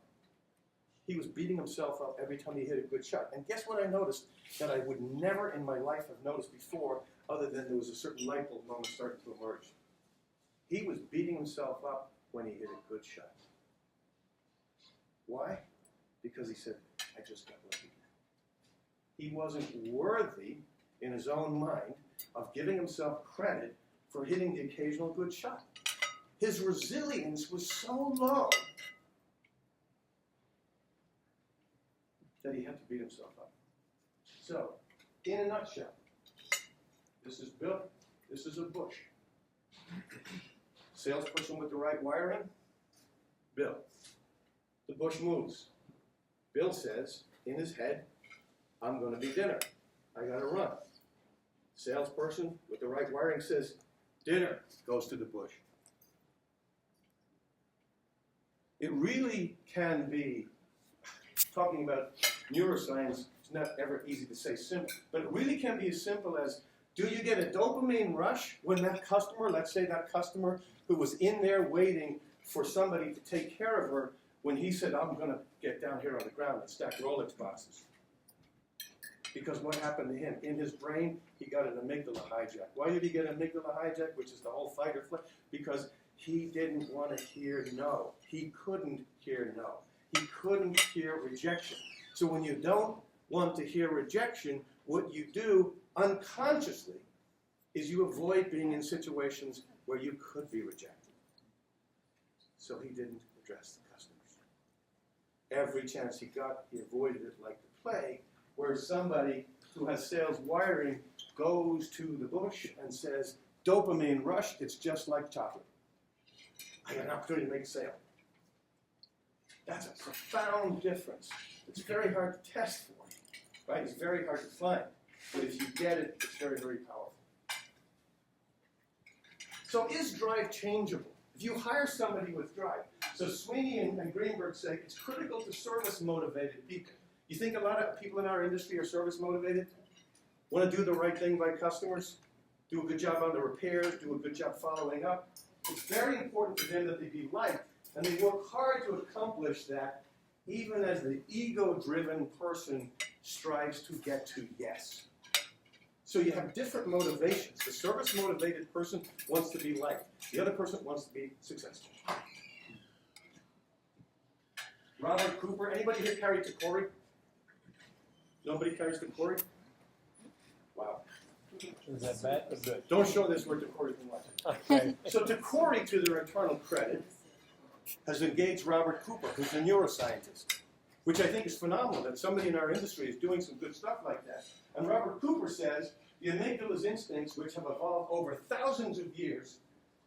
He was beating himself up every time he hit a good shot. And guess what I noticed that I would never in my life have noticed before, other than there was a certain light bulb moment starting to emerge. He was beating himself up when he hit a good shot. Why? Because he said, I just got lucky. He wasn't worthy, in his own mind, of giving himself credit for hitting the occasional good shot. His resilience was so low that he had to beat himself up. So, in a nutshell, this is Bill, this is a bush. Salesperson with the right wiring, Bill. The bush moves. Bill says, in his head, I'm going to be dinner. I got to run. Salesperson with the right wiring says, dinner, goes to the bush. It really can be, talking about neuroscience, it's not ever easy to say simple, but it really can be as simple as, do you get a dopamine rush when that customer, let's say that customer who was in there waiting for somebody to take care of her, when he said, I'm going to get down here on the ground and stack Rolex boxes. Because what happened to him? In his brain, he got an amygdala hijack. Why did he get an amygdala hijack, which is the whole fight or flight? Because he didn't want to hear no. He couldn't hear no. He couldn't hear rejection. So when you don't want to hear rejection, what you do unconsciously is you avoid being in situations where you could be rejected. So he didn't address the customers. Every chance he got, he avoided it like the plague, where somebody who has sales wiring goes to the bush and says, dopamine rush, it's just like chocolate. I got an opportunity to make a sale. That's a profound difference. It's very hard to test for, right? It's very hard to find. But if you get it, it's very, very powerful. So is drive changeable? If you hire somebody with drive, so Sweeney and Greenberg say it's critical to service-motivated people. You think a lot of people in our industry are service-motivated? Want to do the right thing by customers? Do a good job on the repairs? Do a good job following up? It's very important for them that they be liked, and they work hard to accomplish that, even as the ego-driven person strives to get to yes. So you have different motivations. The service-motivated person wants to be liked. The other person wants to be successful. Robert Cooper, anybody here carry Takori? Nobody carries Takori? Wow. Is that bad or good? Don't show this where Takori's been watching. Okay. So Takori, to their internal credit, has engaged Robert Cooper, who's a neuroscientist, which I think is phenomenal that somebody in our industry is doing some good stuff like that. And Robert Cooper says, the amygdala's instincts, which have evolved over thousands of years,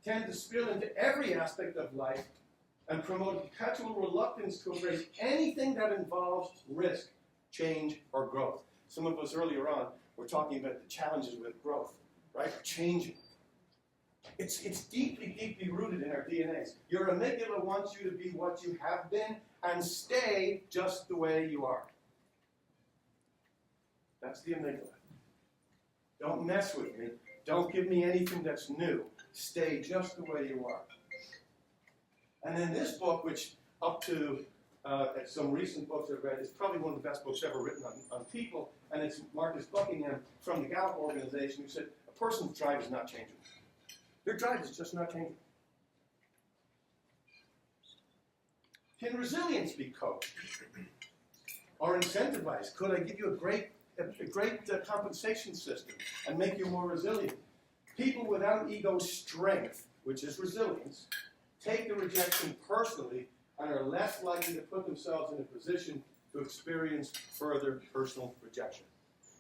tend to spill into every aspect of life and promote perpetual reluctance to embrace anything that involves risk, change, or growth. Some of us earlier on were talking about the challenges with growth, right? Or changing. It's deeply, deeply rooted in our DNAs. Your amygdala wants you to be what you have been and stay just the way you are. That's the amygdala. Don't mess with me. Don't give me anything that's new. Stay just the way you are. And then this book, which up to some recent books I've read, is probably one of the best books ever written on people, and it's Marcus Buckingham from the Gallup organization who said, a person's drive is not changeable. Their drive is just not changing. Can resilience be coached or incentivized? Could I give you a great compensation system and make you more resilient? People without ego strength, which is resilience, take the rejection personally and are less likely to put themselves in a position to experience further personal rejection.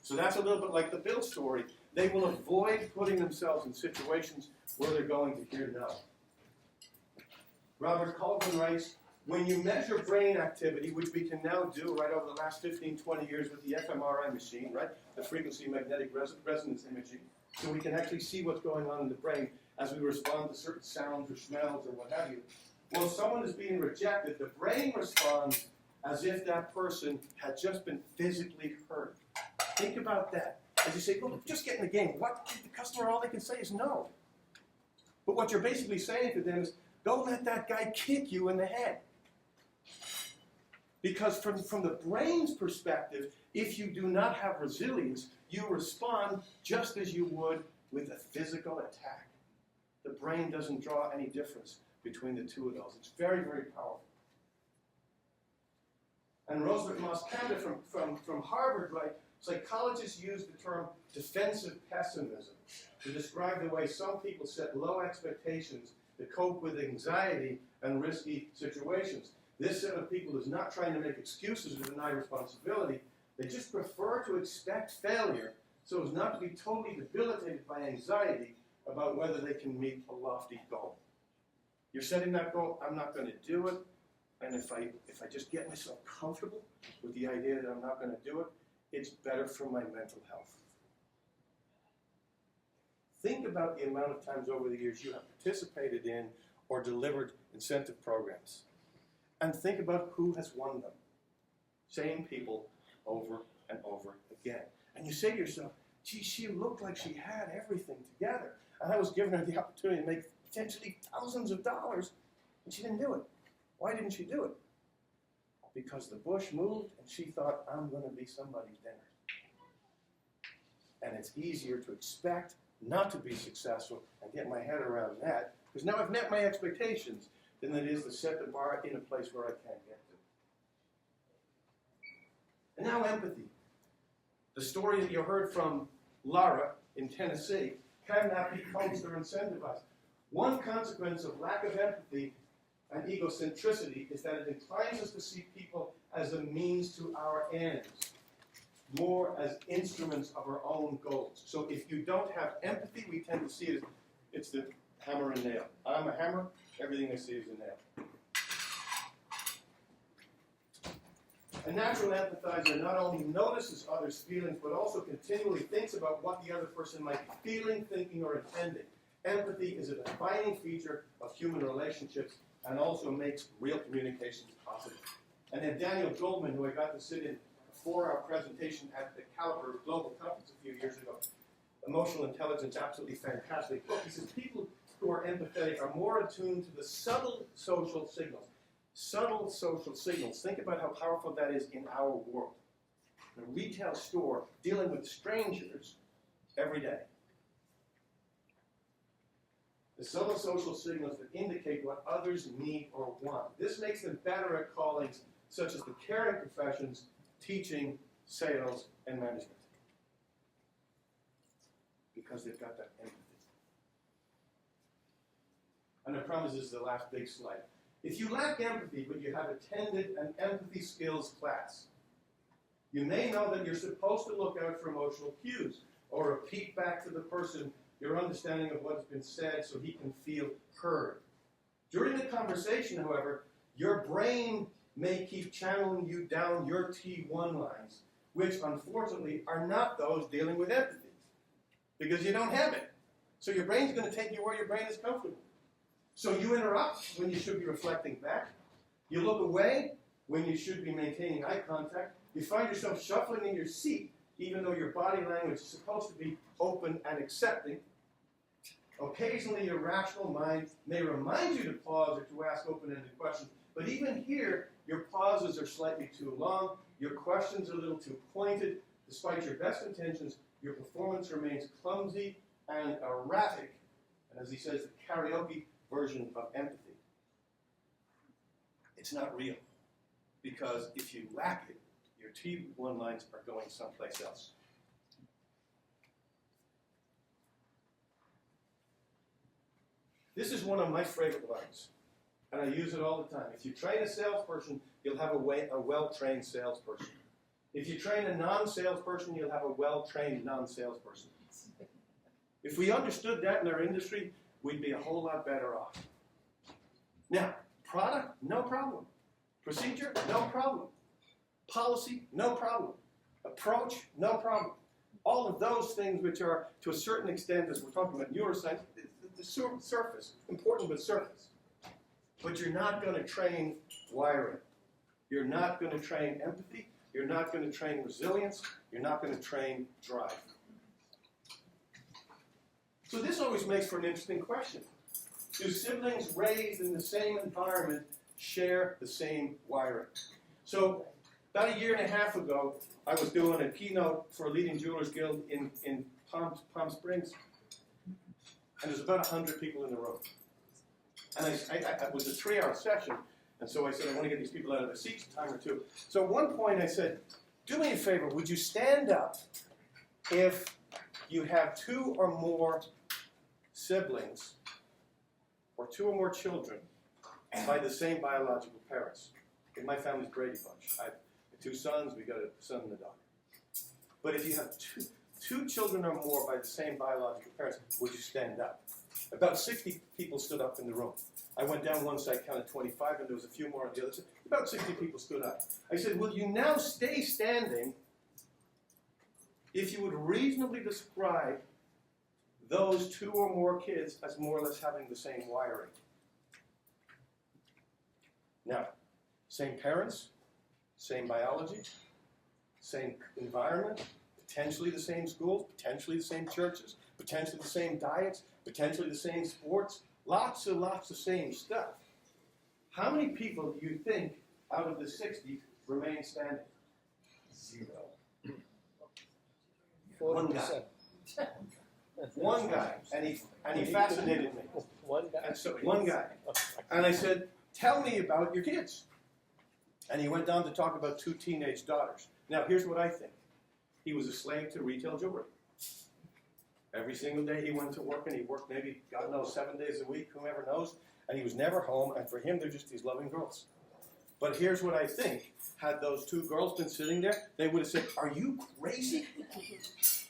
So that's a little bit like the Bill story. They will avoid putting themselves in situations where they're going to hear no. Robert Colvin writes, when you measure brain activity, which we can now do right over the last 15, 20 years with the fMRI machine, right, the frequency magnetic resonance imaging, so we can actually see what's going on in the brain as we respond to certain sounds or smells or what have you. Well, if someone is being rejected, the brain responds as if that person had just been physically hurt. Think about that. As you say, well, just get in the game. What? The customer, all they can say is no. But what you're basically saying to them is, don't let that guy kick you in the head. Because from the brain's perspective, if you do not have resilience, you respond just as you would with a physical attack. The brain doesn't draw any difference between the two of those. It's very, very powerful. And Roosevelt Moskanda from Harvard, right, psychologists use the term defensive pessimism to describe the way some people set low expectations to cope with anxiety and risky situations. This set of people is not trying to make excuses or deny responsibility. They just prefer to expect failure so as not to be totally debilitated by anxiety about whether they can meet a lofty goal. You're setting that goal, I'm not going to do it, and if I just get myself comfortable with the idea that I'm not going to do it, it's better for my mental health. Think about the amount of times over the years you have participated in or delivered incentive programs. And think about who has won them. Same people over and over again. And you say to yourself, gee, she looked like she had everything together. And I was giving her the opportunity to make potentially thousands of dollars, and she didn't do it. Why didn't she do it? Because the bush moved, and she thought, I'm going to be somebody's dinner. And it's easier to expect not to be successful and get my head around that, because now I've met my expectations, than it is to set the bar in a place where I can't get to. And now empathy. The story that you heard from Lara in Tennessee cannot be coached or incentivized. One consequence of lack of empathy and egocentricity is that it inclines us to see people as a means to our ends, more as instruments of our own goals. So if you don't have empathy, we tend to see it as it's the hammer and nail. I'm a hammer, everything I see is a nail. A natural empathizer not only notices others' feelings, but also continually thinks about what the other person might be feeling, thinking, or intending. Empathy is a defining feature of human relationships and also makes real communications possible. And then Daniel Goldman, who I got to sit in a 4-hour presentation at the Caliber Global Conference a few years ago, Emotional Intelligence, absolutely fantastic book. He says people who are empathetic are more attuned to the subtle social signals. Subtle social signals. Think about how powerful that is in our world. In a retail store, dealing with strangers every day. The subtle social signals that indicate what others need or want. This makes them better at callings such as the caring professions, teaching, sales, and management. Because they've got that empathy. And I promise this is the last big slide. If you lack empathy, but you have attended an empathy skills class, you may know that you're supposed to look out for emotional cues or repeat back to the person your understanding of what has been said so he can feel heard. During the conversation, however, your brain may keep channeling you down your T1 lines, which unfortunately are not those dealing with empathy, because you don't have it. So your brain's going to take you where your brain is comfortable. So you interrupt when you should be reflecting back. You look away when you should be maintaining eye contact. You find yourself shuffling in your seat, even though your body language is supposed to be open and accepting. Occasionally, your rational mind may remind you to pause or to ask open-ended questions, but even here, your pauses are slightly too long, your questions are a little too pointed. Despite your best intentions, your performance remains clumsy and erratic And as he says, the karaoke version of empathy. It's not real. Because if you lack it, your T1 lines are going someplace else. This is one of my favorite lines, and I use it all the time. If you train a salesperson, you'll have a well-trained salesperson. If you train a non-salesperson, you'll have a well-trained non-salesperson. If we understood that in our industry, we'd be a whole lot better off. Now, product, no problem. Procedure, no problem. Policy, no problem. Approach, no problem. All of those things which are, to a certain extent, as we're talking about neuroscience, the surface, important but surface. But you're not going to train wiring. You're not going to train empathy. You're not going to train resilience. You're not going to train drive. So this always makes for an interesting question. Do siblings raised in the same environment share the same wiring? So about a year and a half ago, I was doing a keynote for a leading jewelers guild in Palm Springs. And there's about 100 people in the room. And it was a 3-hour session. And so I said, I want to get these people out of their seats a time or two. So at one point I said, do me a favor, would you stand up if you have 2 or more siblings or 2 or more children by the same biological parents? In my family's Brady Bunch. I have 2 sons, we got a son and a daughter. But if you have two children or more by the same biological parents, would you stand up? About 60 people stood up in the room. I went down one side, counted 25, and there was a few more on the other side. About 60 people stood up. I said, will you now stay standing if you would reasonably describe those 2 or more kids as more or less having the same wiring? Now, same parents, same biology, same environment, potentially the same schools, potentially the same churches, potentially the same diets, potentially the same sports, lots of same stuff. How many people do you think out of the 60 remain standing? 0. 1 guy. One guy, and he fascinated me. One guy. And so, one guy. And I said, tell me about your kids. And he went on to talk about 2 teenage daughters. Now, here's what I think. He was a slave to retail jewelry. Every single day he went to work, and he worked maybe, God knows, 7 days a week, whoever knows, and he was never home, and for him, they're just these loving girls. But here's what I think. Had those 2 girls been sitting there, they would have said, are you crazy?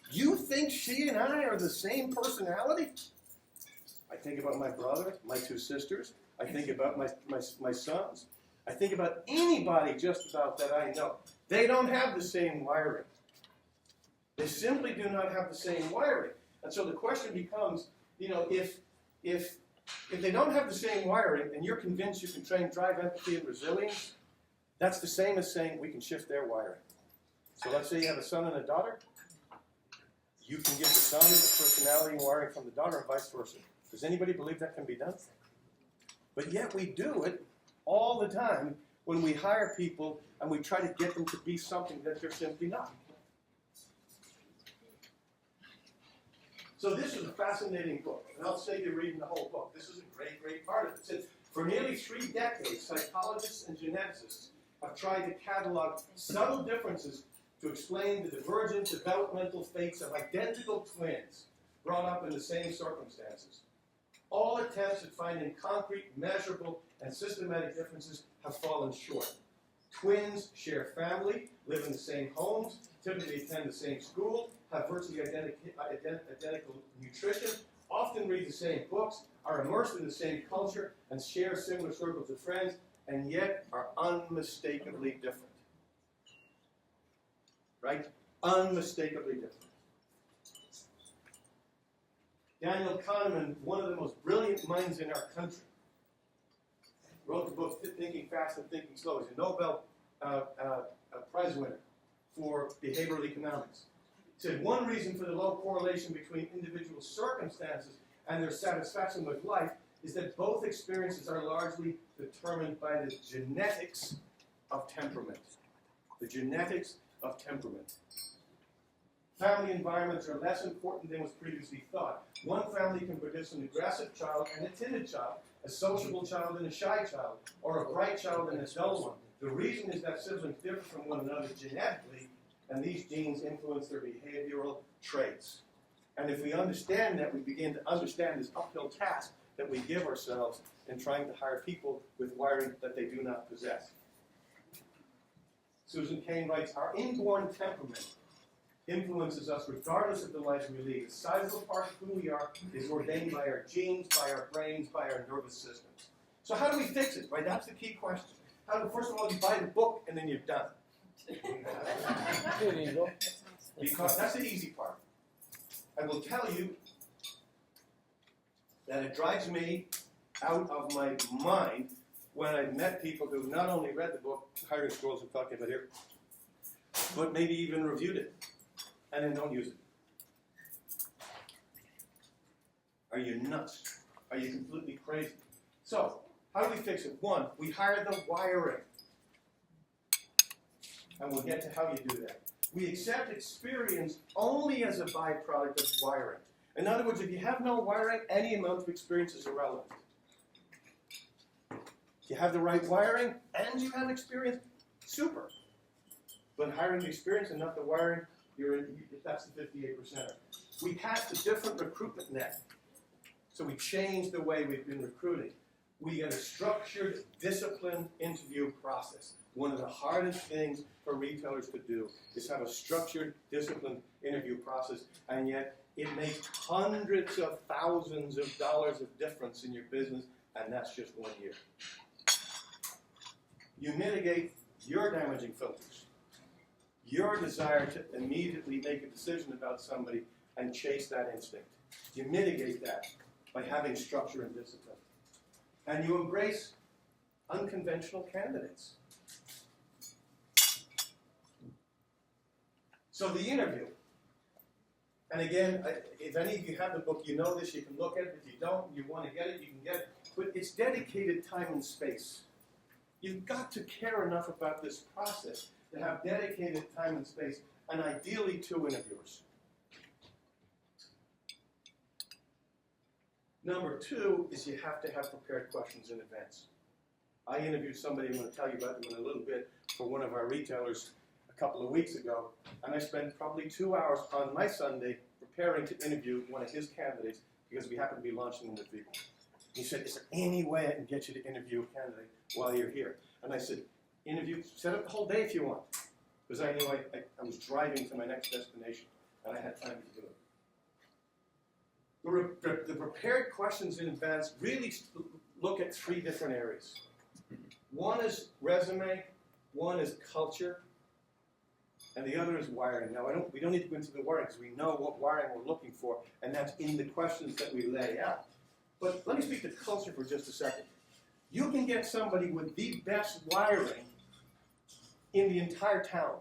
You think she and I are the same personality? I think about my brother, my 2 sisters. I think about my sons. I think about anybody just about that I know. They don't have the same wiring. They simply do not have the same wiring. And so the question becomes, if they don't have the same wiring and you're convinced you can train drive, empathy, and resilience, that's the same as saying we can shift their wiring. So let's say you have a son and a daughter. You can give the son the personality and wiring from the daughter and vice versa. Does anybody believe that can be done? But yet we do it all the time when we hire people and we try to get them to be something that they're simply not. So this is a fascinating book, and I'll save you reading the whole book. This is a great, great part of it. It says, for nearly 3 decades, psychologists and geneticists have tried to catalog subtle differences to explain the divergent developmental fates of identical twins brought up in the same circumstances. All attempts at finding concrete, measurable, and systematic differences have fallen short. Twins share family, live in the same homes, typically attend the same school, have virtually identical nutrition, often read the same books, are immersed in the same culture, and share similar circles of friends, and yet are unmistakably different. Right? Unmistakably different. Daniel Kahneman, one of the most brilliant minds in our country, wrote the book Thinking Fast and Thinking Slow. He's a Nobel Prize winner for behavioral economics. He said one reason for the low correlation between individual circumstances and their satisfaction with life is that both experiences are largely determined by the genetics of temperament. The genetics of temperament. Family environments are less important than was previously thought. One family can produce an aggressive child and a timid child, a sociable child and a shy child, or a bright child and a dull one. The reason is that siblings differ from one another genetically, and these genes influence their behavioral traits. And if we understand that, we begin to understand this uphill task that we give ourselves in trying to hire people with wiring that they do not possess. Susan Cain writes, our inborn temperament influences us regardless of the life we lead. A sizable part of who we are is ordained by our genes, by our brains, by our nervous systems. So how do we fix it? Right? That's the key question. First of all, you buy the book and then you're done. There you go. Because that's the easy part. I will tell you that it drives me out of my mind when I've met people who not only read the book, Hiring Squirrels I'm talking about here, but maybe even reviewed it, and then don't use it. Are you nuts? Are you completely crazy? So, how do we fix it? One, we hire the wiring. And we'll get to how you do that. We accept experience only as a byproduct of wiring. In other words, if you have no wiring, any amount of experience is irrelevant. If you have the right wiring and you have experience, super. But hiring the experience and not the wiring, that's the 58%. We cast a different recruitment net. So we changed the way we've been recruiting. We get a structured, disciplined interview process. One of the hardest things for retailers to do is have a structured, disciplined interview process, and yet it makes hundreds of thousands of dollars of difference in your business, and that's just 1 year. You mitigate your damaging filters, your desire to immediately make a decision about somebody and chase that instinct. You mitigate that by having structure and discipline. And you embrace unconventional candidates. So the interview. And again, if any of you have the book, you know this, you can look at it. If you don't, you want to get it, you can get it. But it's dedicated time and space. You've got to care enough about this process to have dedicated time and space, and ideally 2 interviewers. Number 2 is you have to have prepared questions in advance. I interviewed somebody, I'm going to tell you about them in a little bit, for one of our retailers a couple of weeks ago, and I spent probably 2 hours on my Sunday preparing to interview one of his candidates because we happened to be launching them with people. He said, is there any way I can get you to interview a candidate while you're here? And I said, set up the whole day if you want, because I knew I was driving to my next destination, and I had time to do it. The prepared questions in advance really look at 3 different areas. One is resume, one is culture, and the other is wiring. Now, we don't need to go into the wiring because we know what wiring we're looking for, and that's in the questions that we lay out. But let me speak to culture for just a second. You can get somebody with the best wiring in the entire town,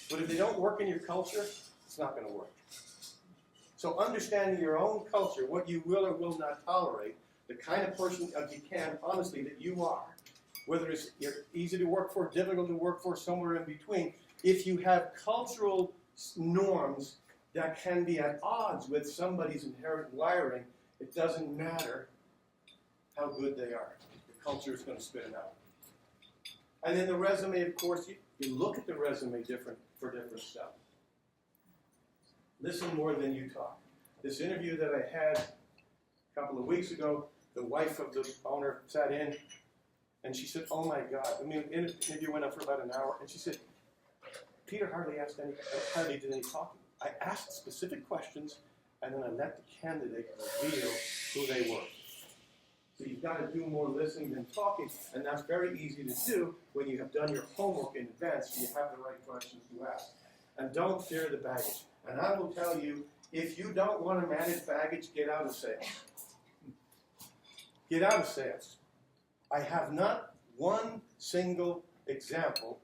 but if they don't work in your culture, it's not going to work. So understanding your own culture, what you will or will not tolerate, the kind of person, if you can, honestly, that you are, whether it's you're easy to work for, difficult to work for, somewhere in between, if you have cultural norms that can be at odds with somebody's inherent wiring, it doesn't matter how good they are. The culture is going to spit it out. And then the resume, of course, you look at the resume for different stuff. Listen more than you talk. This interview that I had a couple of weeks ago, the wife of the owner sat in, and she said, oh my God. I mean, the interview went on for about an hour, and she said, Peter hardly did any talking. I asked specific questions, and then I let the candidate reveal who they were. So you've got to do more listening than talking, and that's very easy to do when you have done your homework in advance and you have the right questions to ask. And don't fear the baggage. And I will tell you, if you don't want to manage baggage, get out of sales. Get out of sales. I have not one single example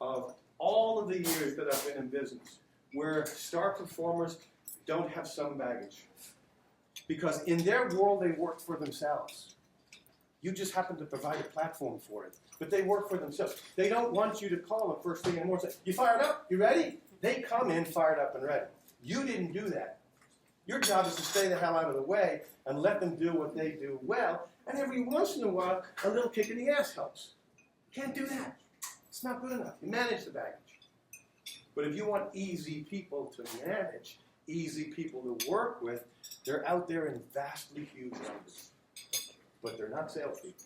of all of the years that I've been in business where star performers don't have some baggage. Because in their world, they work for themselves. You just happen to provide a platform for it. But they work for themselves. They don't want you to call them first thing in the morning and say, you fired up? You ready? they come in fired up and ready. You didn't do that. Your job is to stay the hell out of the way and let them do what they do well, and every once in a while, a little kick in the ass helps. Can't do that. It's not good enough. You manage the baggage. But if you want easy people to manage, easy people to work with, they're out there in vastly huge numbers. But they're not salespeople.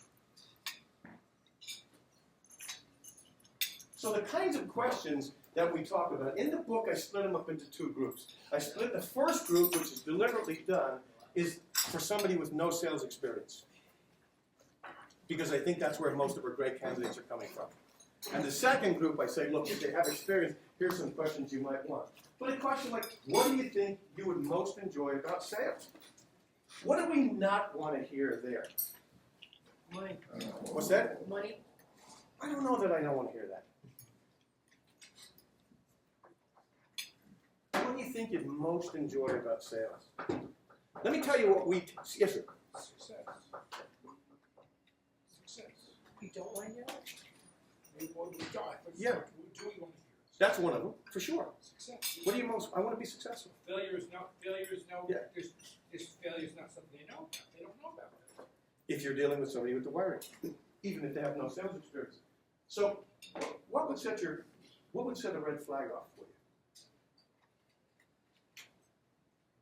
So the kinds of questions that we talk about, in the book I split them up into two groups. I split the first group, which is deliberately done, is for somebody with no sales experience. Because I think that's where most of our great candidates are coming from. And the second group, I say, look, if they have experience, here's some questions you might want. But a question like, what do you think you would most enjoy about sales? What do we not want to hear there? Money. What's that? Money. I don't know that I don't want to hear that. What do you think you'd most enjoy about sales? Let me tell you what we... Yes, sir. Success. Success. You don't want to hear it? Yeah. What do we want to hear? That's one of them, for sure. Success. What do you most... I want to be successful. Failure is no, Yeah. failure is not something they know about. They don't know about it. If you're dealing with somebody with the wiring, even if they have no sales experience. So, what would set a red flag off for you?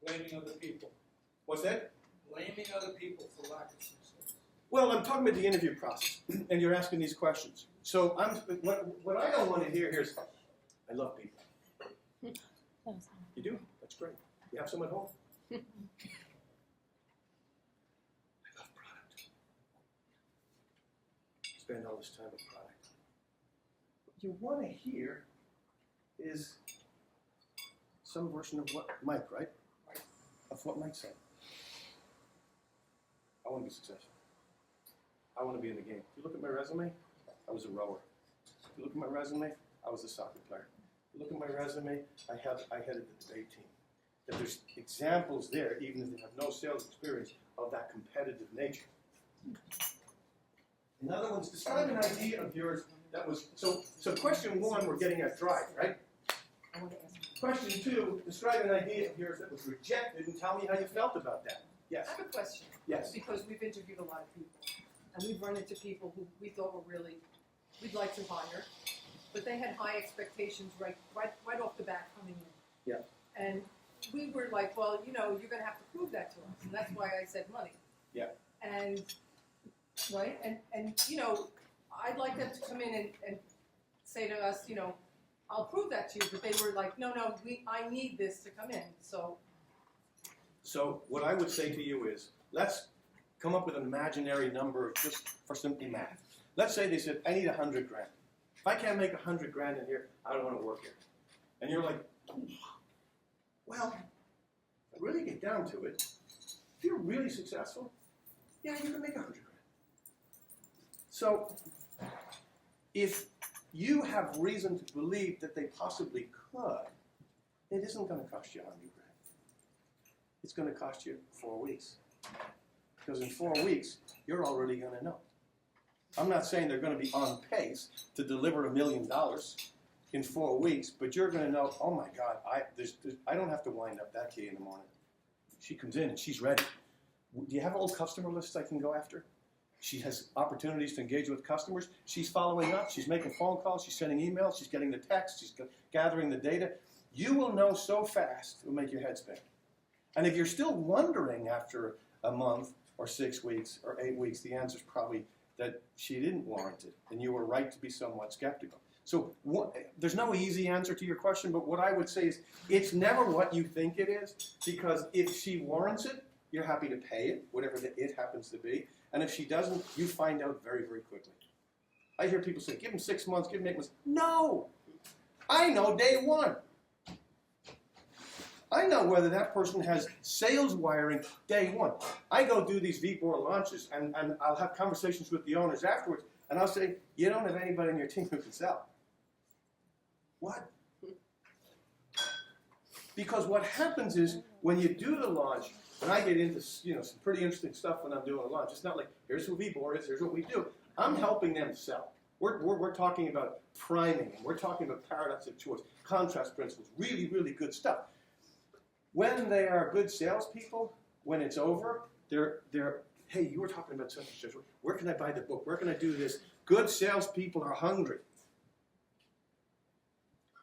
Blaming other people. What's that? Blaming other people for lack of success. Well, I'm talking about the interview process, and you're asking these questions. So, what I don't want to hear here is, I love people. You do? That's great. You have some at home? I love product. Spend all this time with product. What you want to hear is some version of what Mike, right? Of what Mike said. I want to be successful. I want to be in the game. If you look at my resume, I was a rower. If you look at my resume, I was a soccer player. If you look at my resume, I headed the debate team. That there's examples there, even if they have no sales experience, of that competitive nature. In other words, describe an idea of yours that was, so question one, we're getting at drive, right? I want to ask you. Question two, describe an idea of yours that was rejected and tell me how you felt about that. Yes. I have a question. Yes. Because we've interviewed a lot of people, and we've run into people who we thought were really, we'd like to hire, but they had high expectations right off the bat coming in. Yeah. And we were like, well, you know, you're going to have to prove that to us, and that's why I said money. Yeah. And right, and you know, I'd like them to come in and say to us, you know, I'll prove that to you, but they were like, no, I need this to come in, so. So what I would say to you is, let's come up with an imaginary number just for simple math. Let's say they said, I need 100 grand. If I can't make 100 grand in here, I don't want to work here. And you're like, well, if I really get down to it, if you're really successful, yeah, you can make 100 grand. So, if you have reason to believe that they possibly could, it isn't going to cost you 100 grand. It's going to cost you 4 weeks. Because in 4 weeks, you're already going to know. I'm not saying they're going to be on pace to deliver $1 million in 4 weeks, but you're going to know, oh my God, I don't have to wind up that key in the morning. She comes in and she's ready. Do you have old customer lists I can go after? She has opportunities to engage with customers. She's following up. She's making phone calls. She's sending emails. She's getting the text. She's gathering the data. You will know so fast, it will make your head spin. And if you're still wondering after a month or 6 weeks or 8 weeks, the answer is probably that she didn't warrant it, and you were right to be somewhat skeptical. So there's no easy answer to your question, but what I would say is it's never what you think it is, because if she warrants it, you're happy to pay it, whatever it happens to be. And if she doesn't, you find out very, very quickly. I hear people say, give him 6 months, give him 8 months. No! I know day one. I know whether that person has sales wiring day one. I go do these V4 launches, and I'll have conversations with the owners afterwards, and I'll say, you don't have anybody in your team who can sell. What? Because what happens is, when you do the launch, and I get into some pretty interesting stuff when I'm doing a launch, it's not like, here's who V4 is, here's what we do. I'm helping them sell. We're talking about priming, and we're talking about paradox of choice, contrast principles, really, really good stuff. When they are good salespeople, when it's over, they're hey, you were talking about such and such. Where can I buy the book? Where can I do this? Good salespeople are hungry.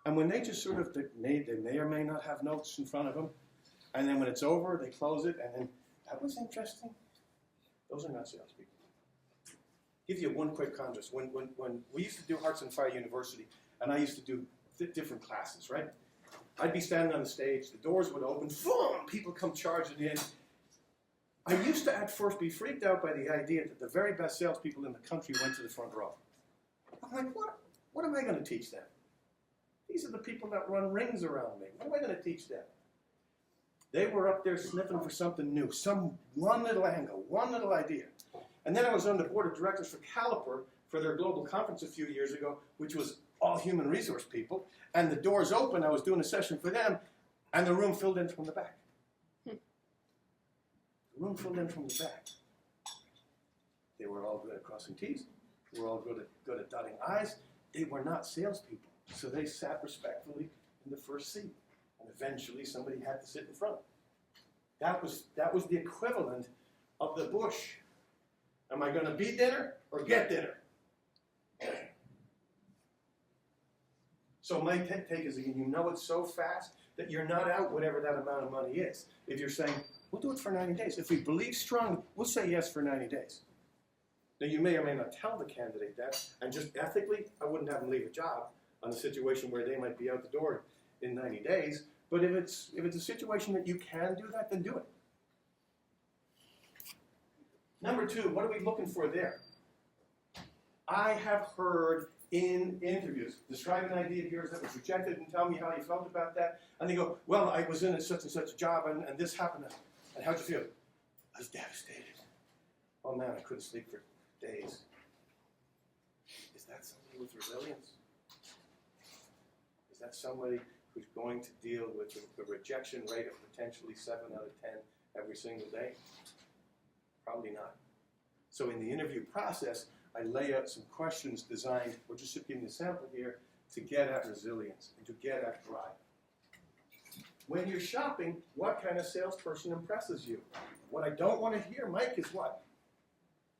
And when they just sort of, they may or may not have notes in front of them, and then when it's over, they close it, and then, that was interesting. Those are not salespeople. Give you one quick contrast. When we used to do Hearts on Fire University, and I used to do different classes, right? I'd be standing on the stage, the doors would open, boom, people come charging in. I used to at first be freaked out by the idea that the very best salespeople in the country went to the front row. I'm like, what am I going to teach them? These are the people that run rings around me. What am I going to teach them? They were up there sniffing for something new, one little angle, one little idea. And then I was on the board of directors for Caliper for their global conference a few years ago, which was all human resource people. And the doors open, I was doing a session for them, and the room filled in from the back. The room filled in from the back. They were all good at crossing T's. They were all good at dotting I's. They were not salespeople. So they sat respectfully in the first seat. And eventually somebody had to sit in front. That was the equivalent of the bush. Am I going to be dinner or get dinner? So my take is, again, you know it so fast that you're not out whatever that amount of money is. If you're saying, we'll do it for 90 days. If we believe strongly, we'll say yes for 90 days. Now, you may or may not tell the candidate that, and just ethically, I wouldn't have them leave a job on a situation where they might be out the door in 90 days. But if it's a situation that you can do that, then do it. Number two, what are we looking for there? I have heard in interviews, describe an idea of yours that was rejected and tell me how you felt about that. And they go, well, I was in such and such a job and this happened. And how'd you feel? I was devastated. Oh man, I couldn't sleep for days. Is that somebody with resilience? Is that somebody who's going to deal with a rejection rate of potentially 7 out of 10 every single day? Probably not. So in the interview process, I lay out some questions designed, we're just giving you a sample here, to get at resilience and to get at drive. When you're shopping, what kind of salesperson impresses you? What I don't want to hear, Mike, is what?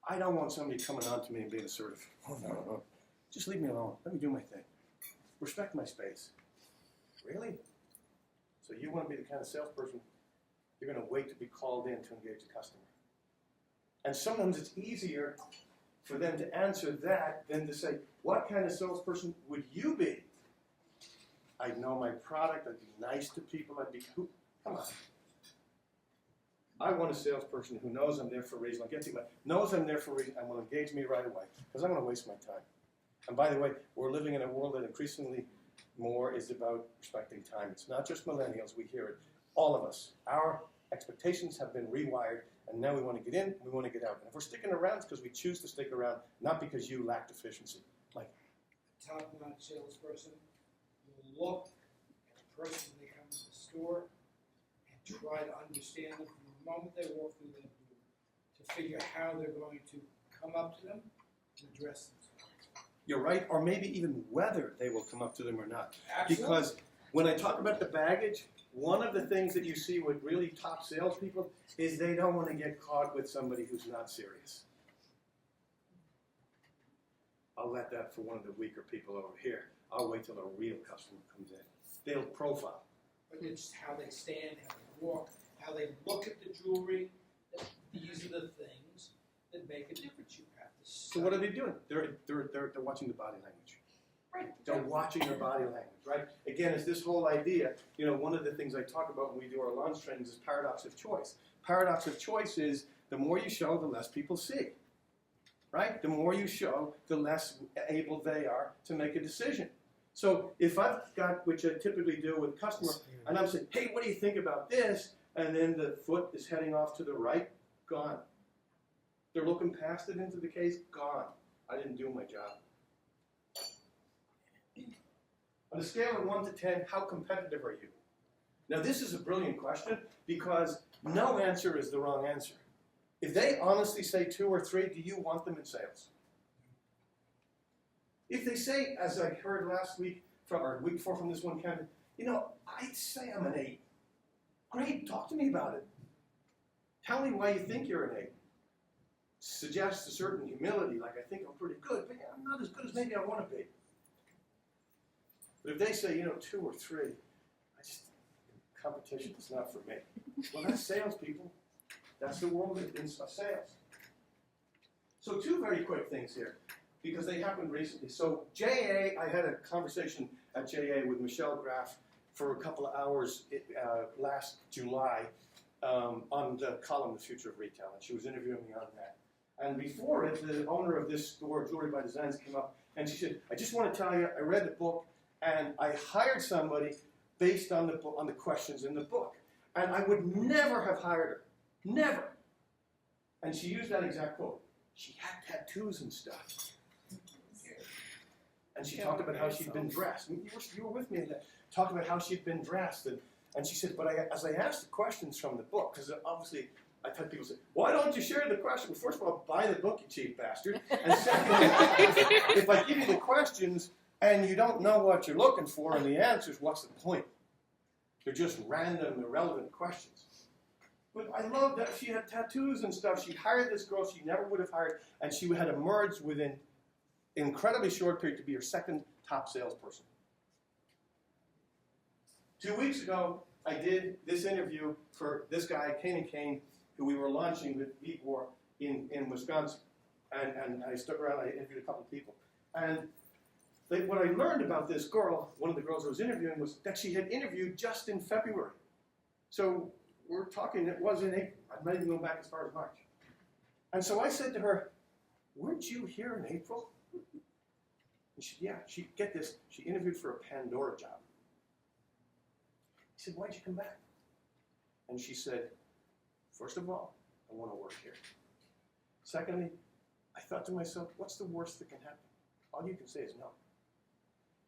I don't want somebody coming on to me and being assertive. Oh, no. Just leave me alone. Let me do my thing. Respect my space. Really? So you want to be the kind of salesperson, you're going to wait to be called in to engage a customer. And sometimes it's easier for them to answer that than to say, what kind of salesperson would you be? I'd know my product, I'd be nice to people, come on. I want a salesperson who knows I'm there for a reason. I'll get to you, but knows I'm there for a reason and will engage me right away, because I'm going to waste my time. And by the way, we're living in a world that increasingly more is about respecting time. It's not just millennials, we hear it. All of us. Our expectations have been rewired, and now we want to get in, we want to get out. And if we're sticking around, it's because we choose to stick around, not because you lacked efficiency. Like A top-notch salesperson will look at the person when they come to the store and try to understand them from the moment they walk through that door to figure how they're going to come up to them and address them. you're right, or maybe even whether they will come up to them or not. Absolutely. Because when I talk about the baggage, one of the things that you see with really top salespeople is they don't want to get caught with somebody who's not serious. I'll let that for one of the weaker people over here. I'll wait till a real customer comes in. They'll profile. But it's how they stand, how they walk, how they look at the jewelry. These are the things that make a difference. You have to So what are they doing? They're watching the body language. Right. They're watching their body language, right? Again, it's this whole idea, one of the things I talk about when we do our launch trainings is paradox of choice. Paradox of choice is the more you show, the less people see, right? The more you show, the less able they are to make a decision. So if I've got, which I typically do with a customer, and I'm saying, hey, what do you think about this? And then the foot is heading off to the right, gone. They're looking past it into the case, gone. I didn't do my job. On a scale of 1 to 10, how competitive are you? Now this is a brilliant question because no answer is the wrong answer. If they honestly say 2 or 3, do you want them in sales? If they say, as I heard last week, or week before from this one candidate, I'd say I'm an 8. Great, talk to me about it. Tell me why you think you're an 8. Suggest a certain humility, like I think I'm pretty good, but I'm not as good as maybe I want to be. But if they say, 2 or 3, competition is not for me. Well, that's salespeople. That's the world of sales. So 2 very quick things here, because they happened recently. So JA, I had a conversation at JA with Michelle Graff for a couple of hours last July on the column The Future of Retail, and she was interviewing me on that. And before it, the owner of this store, Jewelry by Designs, came up and she said, I just want to tell you, I read the book and I hired somebody based on the book, on the questions in the book. And I would never have hired her. Never. And she used that exact quote. She had tattoos and stuff. And she talked about how she'd been dressed. You were with me in that. Talked about how she'd been dressed. And she said, but as I asked the questions from the book, because obviously I've had people say, why don't you share the question? Well, first of all, buy the book, you cheap bastard. And secondly, if I give you the questions and you don't know what you're looking for and the answers, what's the point? They're just random, irrelevant questions. But I love that she had tattoos and stuff. She hired this girl she never would have hired, and she had emerged within an incredibly short period to be her second top salesperson. 2 weeks ago, I did this interview for this guy, Kane & Kane, who we were launching with Vibor in Wisconsin. And I stuck around, I interviewed a couple of people. And what I learned about this girl, one of the girls I was interviewing, was that she had interviewed just in February. So we're talking, it was in April. I'm not even going back as far as March. And so I said to her, weren't you here in April? And she said, yeah, get this, she interviewed for a Pandora job. I said, why'd you come back? And she said, first of all, I want to work here. Secondly, I thought to myself, what's the worst that can happen? All you can say is no.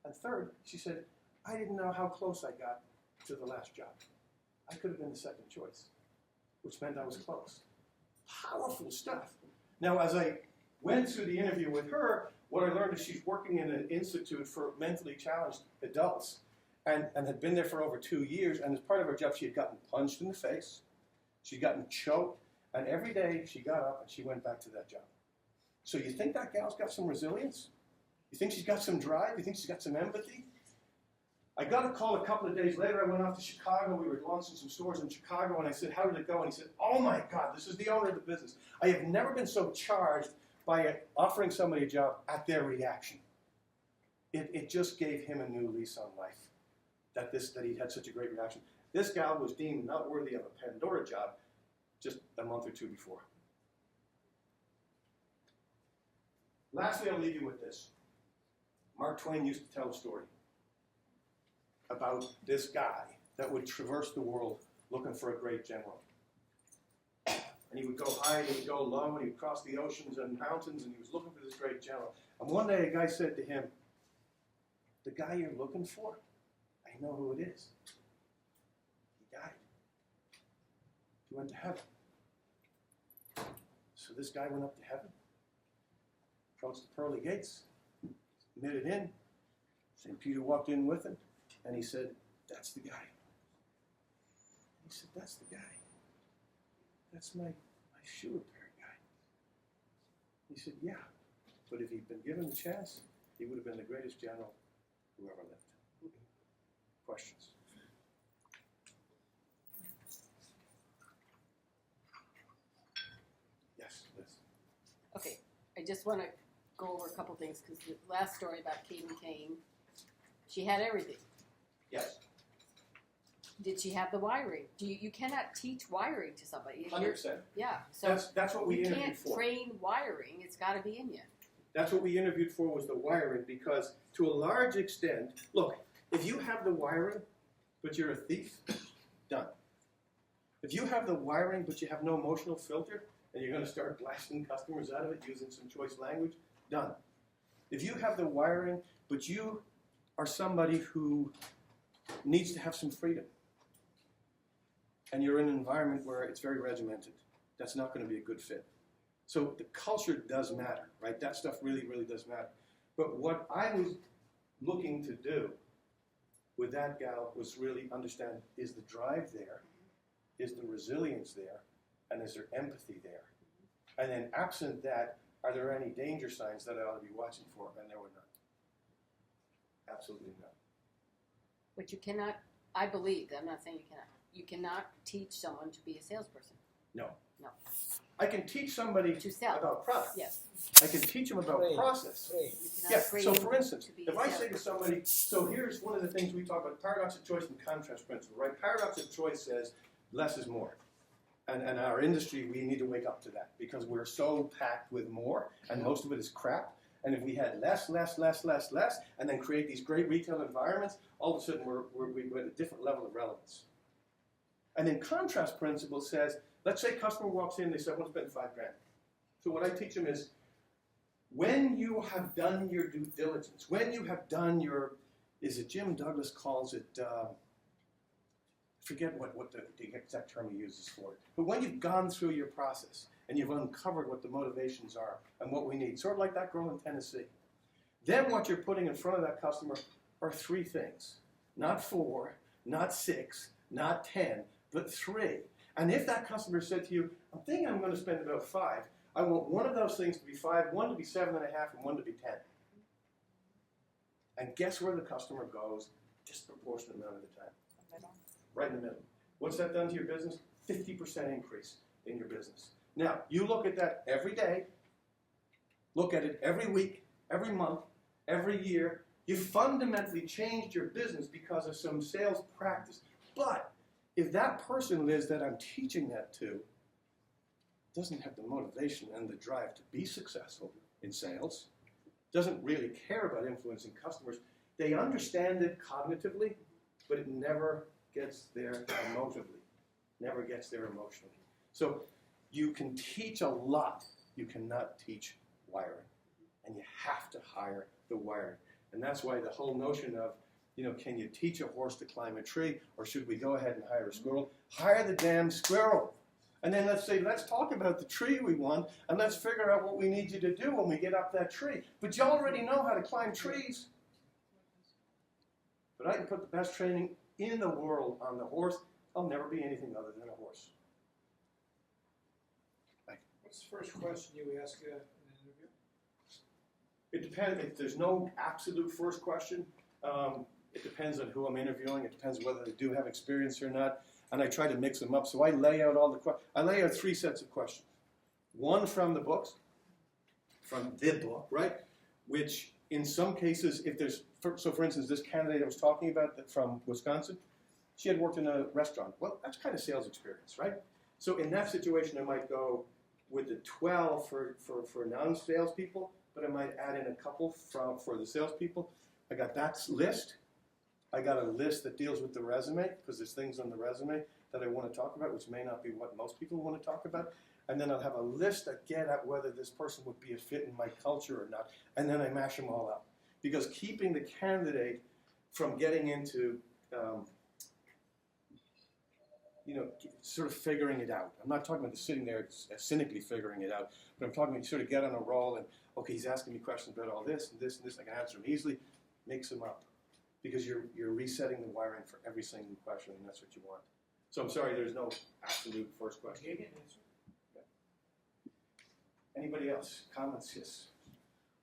And third, she said, I didn't know how close I got to the last job. I could have been the second choice, which meant I was close. Powerful stuff. Now, as I went through the interview with her, what I learned is she's working in an institute for mentally challenged adults and had been there for over 2 years. And as part of her job, she had gotten punched in the face. She'd gotten choked. And every day she got up and she went back to that job. So you think that gal's got some resilience? You think she's got some drive? You think she's got some empathy? I got a call a couple of days later. I went off to Chicago. We were launching some stores in Chicago, and I said, how did it go? And he said, oh my God, this is the owner of the business. I have never been so charged by offering somebody a job at their reaction. It just gave him a new lease on life, that he had such a great reaction. This gal was deemed not worthy of a Pandora job just a month or two before. Lastly, I'll leave you with this. Mark Twain used to tell a story about this guy that would traverse the world looking for a great general. And he would go high and he would go low and he would cross the oceans and mountains and he was looking for this great general. And one day a guy said to him, the guy you're looking for, I know who it is. He died. He went to heaven. So this guy went up to heaven, approached the pearly gates, admitted in. St. Peter walked in with him, and he said, that's the guy. He said, that's the guy. That's my shoe repair guy. He said, yeah, but if he'd been given the chance, he would have been the greatest general who ever lived. Questions? Yes, Liz. Okay, I just want to go over a couple things because the last story about Kate and Kane, she had everything. Yes. Did she have the wiring? You cannot teach wiring to somebody. 100%. Yeah, so That's what we you interviewed can't for. train wiring. It's got to be in you. That's what we interviewed for, was the wiring, because to a large extent, look, if you have the wiring, but you're a thief, done. If you have the wiring, but you have no emotional filter, and you're going to start blasting customers out of it using some choice language, done. If you have the wiring, but you are somebody who needs to have some freedom, and you're in an environment where it's very regimented, that's not going to be a good fit. So the culture does matter, right? That stuff really, really does matter. But what I was looking to do with that gal was really understand, is the drive there? Is the resilience there? And is there empathy there? And then absent that, are there any danger signs that I ought to be watching for? And there were none. Absolutely none. But you cannot, I believe, I'm not saying you cannot teach someone to be a salesperson. No. No. I can teach somebody To sell. about product. Yes. I can teach them about Train. process. Train. You cannot Yeah, train so for instance, to be if a I say to salesperson. somebody, so here's one of the things we talk about, paradox of choice and contrast principle, right? Paradox of choice says less is more. And our industry, we need to wake up to that because we're so packed with more and most of it is crap. And if we had less, and then create these great retail environments, all of a sudden we're at a different level of relevance. And then contrast principle says, let's say a customer walks in, they say, I want to spend $5,000. So what I teach them is, when you have done your due diligence, when you have done your, is it Jim Douglas calls it, forget what the exact term he uses for it, but when you've gone through your process and you've uncovered what the motivations are and what we need, sort of like that girl in Tennessee, then what you're putting in front of that customer are 3 things. Not 4, not 6, not 10, but 3. And if that customer said to you, I'm thinking I'm going to spend about 5, I want one of those things to be 5, one to be 7.5, and one to be 10. And guess where the customer goes disproportionate amount of the time? Right in the middle. What's that done to your business? 50% increase in your business. Now, you look at that every day, look at it every week, every month, every year. You fundamentally changed your business because of some sales practice. But if that person, Liz, that I'm teaching that to, doesn't have the motivation and the drive to be successful in sales, doesn't really care about influencing customers, they understand it cognitively, but it never gets there emotively, never gets there emotionally. So you can teach a lot, you cannot teach wiring. And you have to hire the wiring. And that's why the whole notion of, can you teach a horse to climb a tree, or should we go ahead and hire a squirrel? Hire the damn squirrel. And then let's talk about the tree we want, and let's figure out what we need you to do when we get up that tree. But you already know how to climb trees. But I can put the best training in the world on the horse. I'll never be anything other than a horse. What's the first question you ask in an interview? It depends. There's no absolute first question. It depends on who I'm interviewing. It depends whether they do have experience or not. And I try to mix them up. So I lay out I lay out 3 sets of questions. One from the books, from the book, right? Which in some cases, if there's, so for instance, this candidate I was talking about from Wisconsin, she had worked in a restaurant. Well, that's kind of sales experience, right? So in that situation, I might go with the 12 for non-salespeople, but I might add in a couple for the salespeople. I got that list. I got a list that deals with the resume, because there's things on the resume that I want to talk about, which may not be what most people want to talk about. And then I'll have a list that get at whether this person would be a fit in my culture or not. And then I mash them all up. Because keeping the candidate from getting into, sort of figuring it out. I'm not talking about sitting there cynically figuring it out, but I'm talking about you sort of get on a roll and, okay, he's asking me questions about all this and this and this, I can answer them easily. Mix them up. Because you're resetting the wiring for every single question, and that's what you want. So I'm sorry, there's no absolute first question. Gave you an answer. Anybody else? Comments? Yes.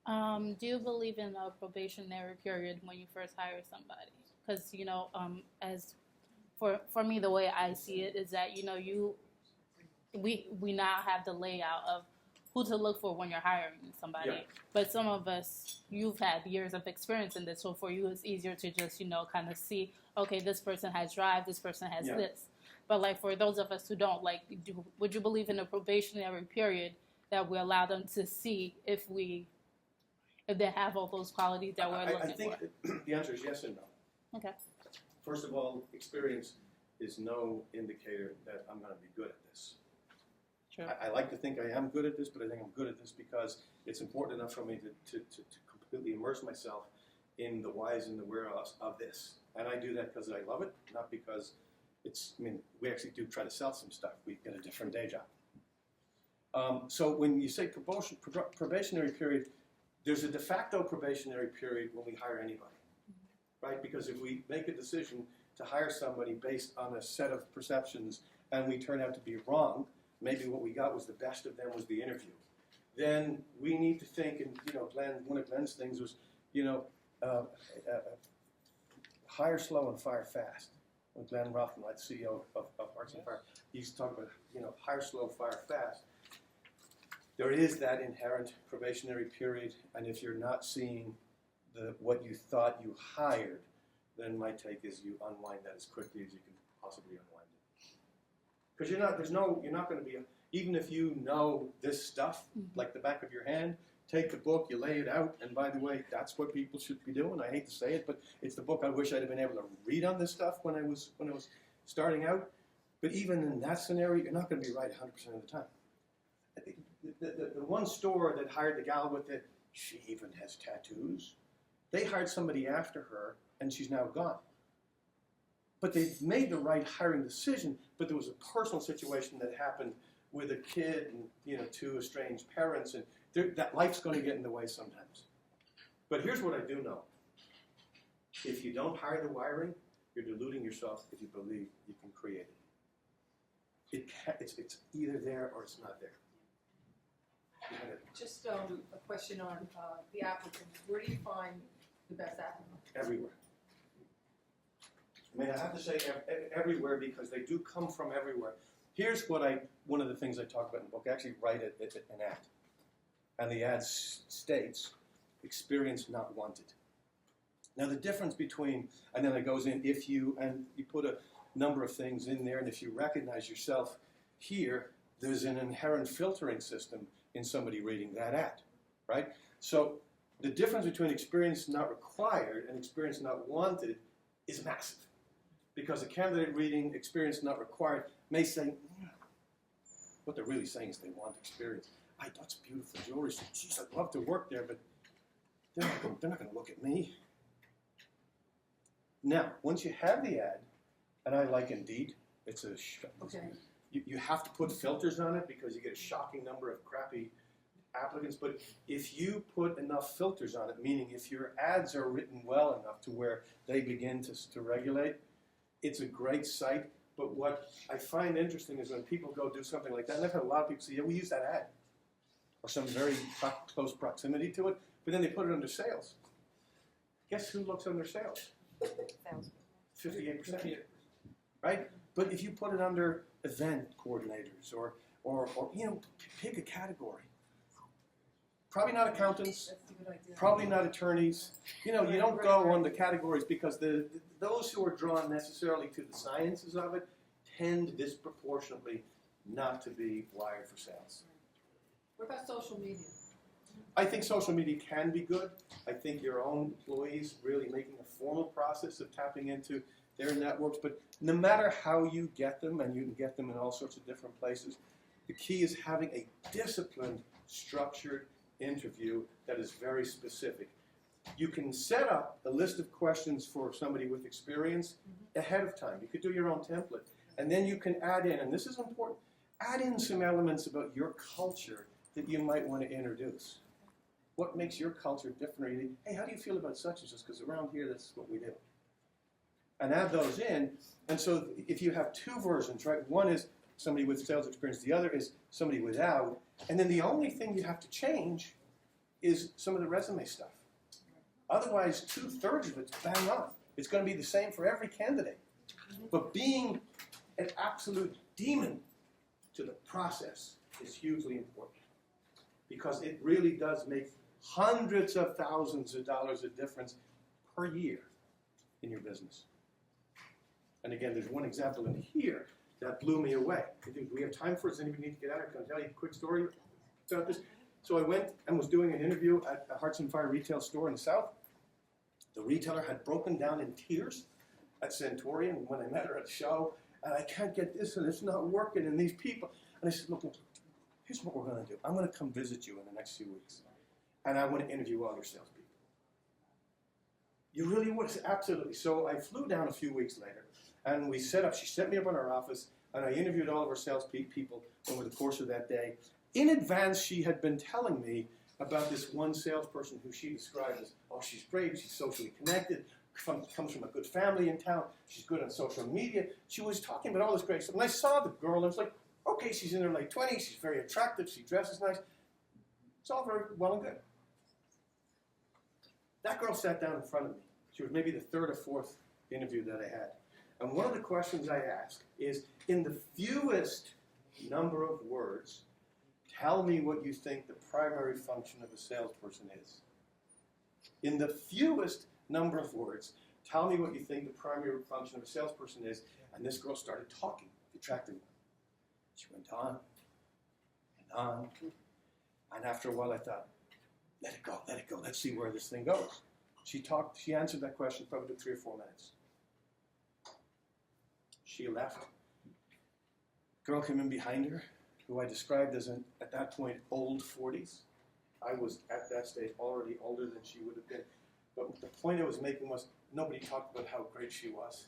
Do you believe in a probationary period when you first hire somebody? Because as for me, the way I see it is that we now have the layout of who to look for when you're hiring somebody. Yeah. But some of us, you've had years of experience in this, so for you it's easier to just kind of see, okay, this person has drive, this person has this. But like for those of us who don't, would you believe in a probationary period that we allow them to see if they have all those qualities that we're looking for? I think that the answer is yes and no. Okay. First of all, experience is no indicator that I'm going to be good at this. Sure. I like to think I am good at this, but I think I'm good at this because it's important enough for me to completely immerse myself in the whys and the whereas of this. And I do that because I love it, not because we actually do try to sell some stuff. We get a different day job. So when you say probationary period, There's a de facto probationary period when we hire anybody, right? Because if we make a decision to hire somebody based on a set of perceptions and we turn out to be wrong, maybe what we got was the best of them was the interview, then we need to think, and one of Glenn's things was, hire slow and fire fast. When Glenn Ruffin, like CEO of Hearts and Fire, he used to talk about, hire slow, fire fast. There is that inherent probationary period, and if you're not seeing what you thought you hired, then my take is you unwind that as quickly as you can possibly unwind it. Because you're not going to be, even if you know this stuff like the back of your hand, take the book, you lay it out, and by the way, that's what people should be doing. I hate to say it, but it's the book I wish I'd have been able to read on this stuff when I was starting out. But even in that scenario, you're not going to be right 100% of the time. The one store that hired the gal with it, she even has tattoos. They hired somebody after her, and she's now gone. But they made the right hiring decision, but there was a personal situation that happened with a kid and two estranged parents, and that life's going to get in the way sometimes. But here's what I do know. If you don't hire the wiring, you're deluding yourself if you believe you can create it. It's either there or it's not there. Just a question on the applicants. Where do you find the best applicants? Everywhere. I mean, I have to say everywhere because they do come from everywhere. Here's one of the things I talk about in the book. I actually write an ad. And the ad states, experience not wanted. Now the difference between, and then it goes in, and you put a number of things in there, and if you recognize yourself here, there's an inherent filtering system in somebody reading that ad, right? So the difference between experience not required and experience not wanted is massive. Because a candidate reading experience not required may say, what they're really saying is they want experience. That's beautiful jewelry. Geez, I'd love to work there, but they're not going to look at me. Now, once you have the ad, and I like Indeed, it's a Okay. You have to put filters on it because you get a shocking number of crappy applicants. But if you put enough filters on it, meaning if your ads are written well enough to where they begin to regulate, it's a great site. But what I find interesting is when people go do something like that, and I've had a lot of people say, yeah, we use that ad, or some very close proximity to it, but then they put it under sales. Guess who looks under sales? 58%. Right? But if you put it under event coordinators or pick a category. Probably not accountants, That's a good idea. probably not attorneys. You don't go on the categories because those who are drawn necessarily to the sciences of it tend disproportionately not to be wired for sales. What about social media? I think social media can be good. I think your own employees really making a formal process of tapping into their networks. But no matter how you get them, and you can get them in all sorts of different places, the key is having a disciplined, structured interview that is very specific. You can set up a list of questions for somebody with experience ahead of time. You could do your own template. And then you can add in, and this is important, add in some elements about your culture that you might want to introduce. What makes your culture different? Hey, how do you feel about such and such? Because around here, that's what we do. And add those in. And so if you have two versions, right? One is somebody with sales experience. The other is somebody without. And then the only thing you have to change is some of the resume stuff. Otherwise, 2/3 of it's bang on. It's going to be the same for every candidate. But being an absolute demon to the process is hugely important. Because it really does make hundreds of thousands of dollars of difference per year in your business. And again, there's one example in here that blew me away. Do we have time for it? Does anybody need to get out? Can I tell you a quick story about this? So I went and was doing an interview at a Hearts and Fire retail store in the South. The retailer had broken down in tears at Centurion when I met her at the show. And I can't get this, and it's not working, and these people. And I said, look, here's what we're going to do. I'm going to come visit you in the next few weeks. And I want to interview all your salespeople. You really would? Absolutely. So I flew down a few weeks later, and we set up, she set me up in her office, and I interviewed all of her salespeople over the course of that day. In advance, she had been telling me about this one salesperson who she described as, oh, she's great, she's socially connected, comes from a good family in town, she's good on social media. She was talking about all this great stuff. And I saw the girl, and I was like, okay, she's in her late 20s, she's very attractive, she dresses nice. It's all very well and good. That girl sat down in front of me. She was maybe the third or fourth interview that I had. And one of the questions I asked is, in the fewest number of words, tell me what you think the primary function of a salesperson is. In the fewest number of words, tell me what you think the primary function of a salesperson is. And this girl started talking, the attractive one. She went on and on. And after a while I thought, let it go, let's see where this thing goes. She answered that question probably took 3 or 4 minutes. She left. Girl came in behind her, who I described as at that point, old 40s. I was at that stage already older than she would have been. But the point I was making was nobody talked about how great she was.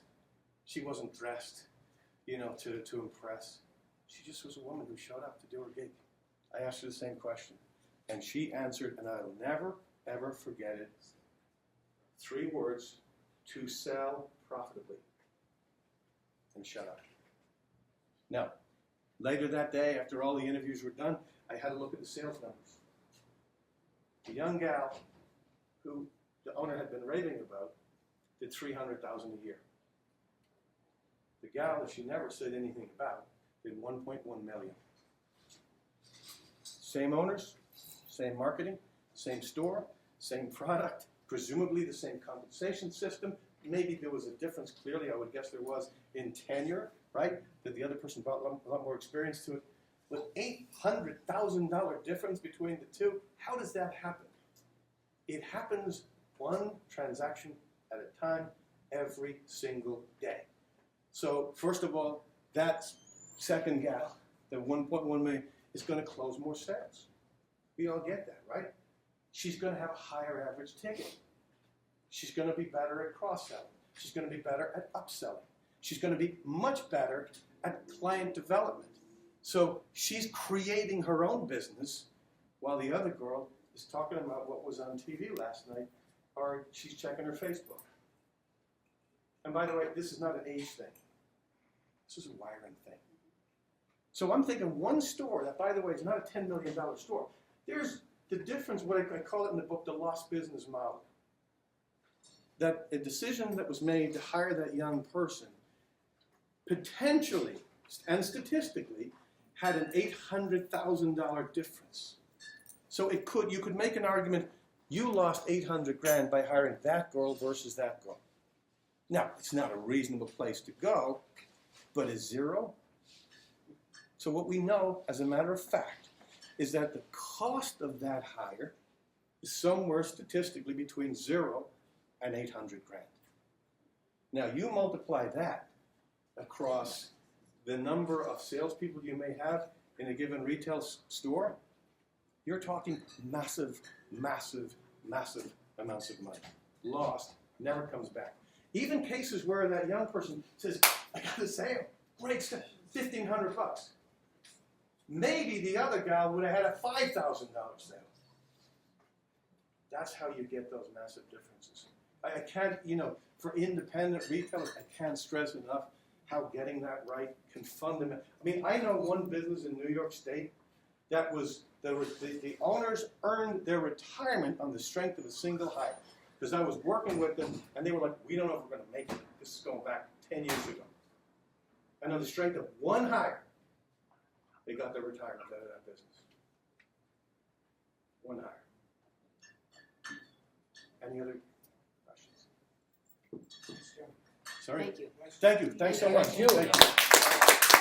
She wasn't dressed, to impress. She just was a woman who showed up to do her gig. I asked her the same question. And she answered, and I'll never, ever forget it. 3 words: to sell profitably. And shut up. Now, later that day, after all the interviews were done, I had a look at the sales numbers. The young gal who the owner had been raving about did $300,000 a year. The gal that she never said anything about did $1.1 million. Same owners, same marketing, same store, same product, presumably the same compensation system. Maybe there was a difference, clearly I would guess there was, in tenure, right? That the other person brought a lot more experience to it. With $800,000 difference between the two, how does that happen? It happens one transaction at a time, every single day. So first of all, that second gal, the 1.1 million, is going to close more sales. We all get that, right? She's going to have a higher average ticket. She's going to be better at cross-selling. She's going to be better at upselling. She's going to be much better at client development. So she's creating her own business while the other girl is talking about what was on TV last night, or she's checking her Facebook. And by the way, this is not an age thing. This is a wiring thing. So I'm thinking one store that, by the way, is not a $10 million store. There's the difference, what I call it in the book, the lost business model. That a decision that was made to hire that young person potentially and statistically had an $800,000 difference. So you could make an argument, you lost $800,000 by hiring that girl versus that girl. Now, it's not a reasonable place to go, but is 0? So what we know, as a matter of fact, is that the cost of that hire is somewhere statistically between 0 and $800,000. Now, you multiply that across the number of salespeople you may have in a given retail store, you're talking massive, massive, massive amounts of money. Lost, never comes back. Even cases where that young person says, I got a sale, great stuff, $1,500. Maybe the other guy would have had a $5,000 sale. That's how you get those massive differences. I can't, for independent retailers, I can't stress enough how getting that right can fundamentally. I mean, I know one business in New York State that was, the owners earned their retirement on the strength of a single hire. Because I was working with them, and they were like, we don't know if we're going to make it. This is going back 10 years ago. And on the strength of one hire, they got their retirement out of that business. One hire. Any other questions? Sorry? Thank you. Thank you. Thanks so much. Thank you. Thank you.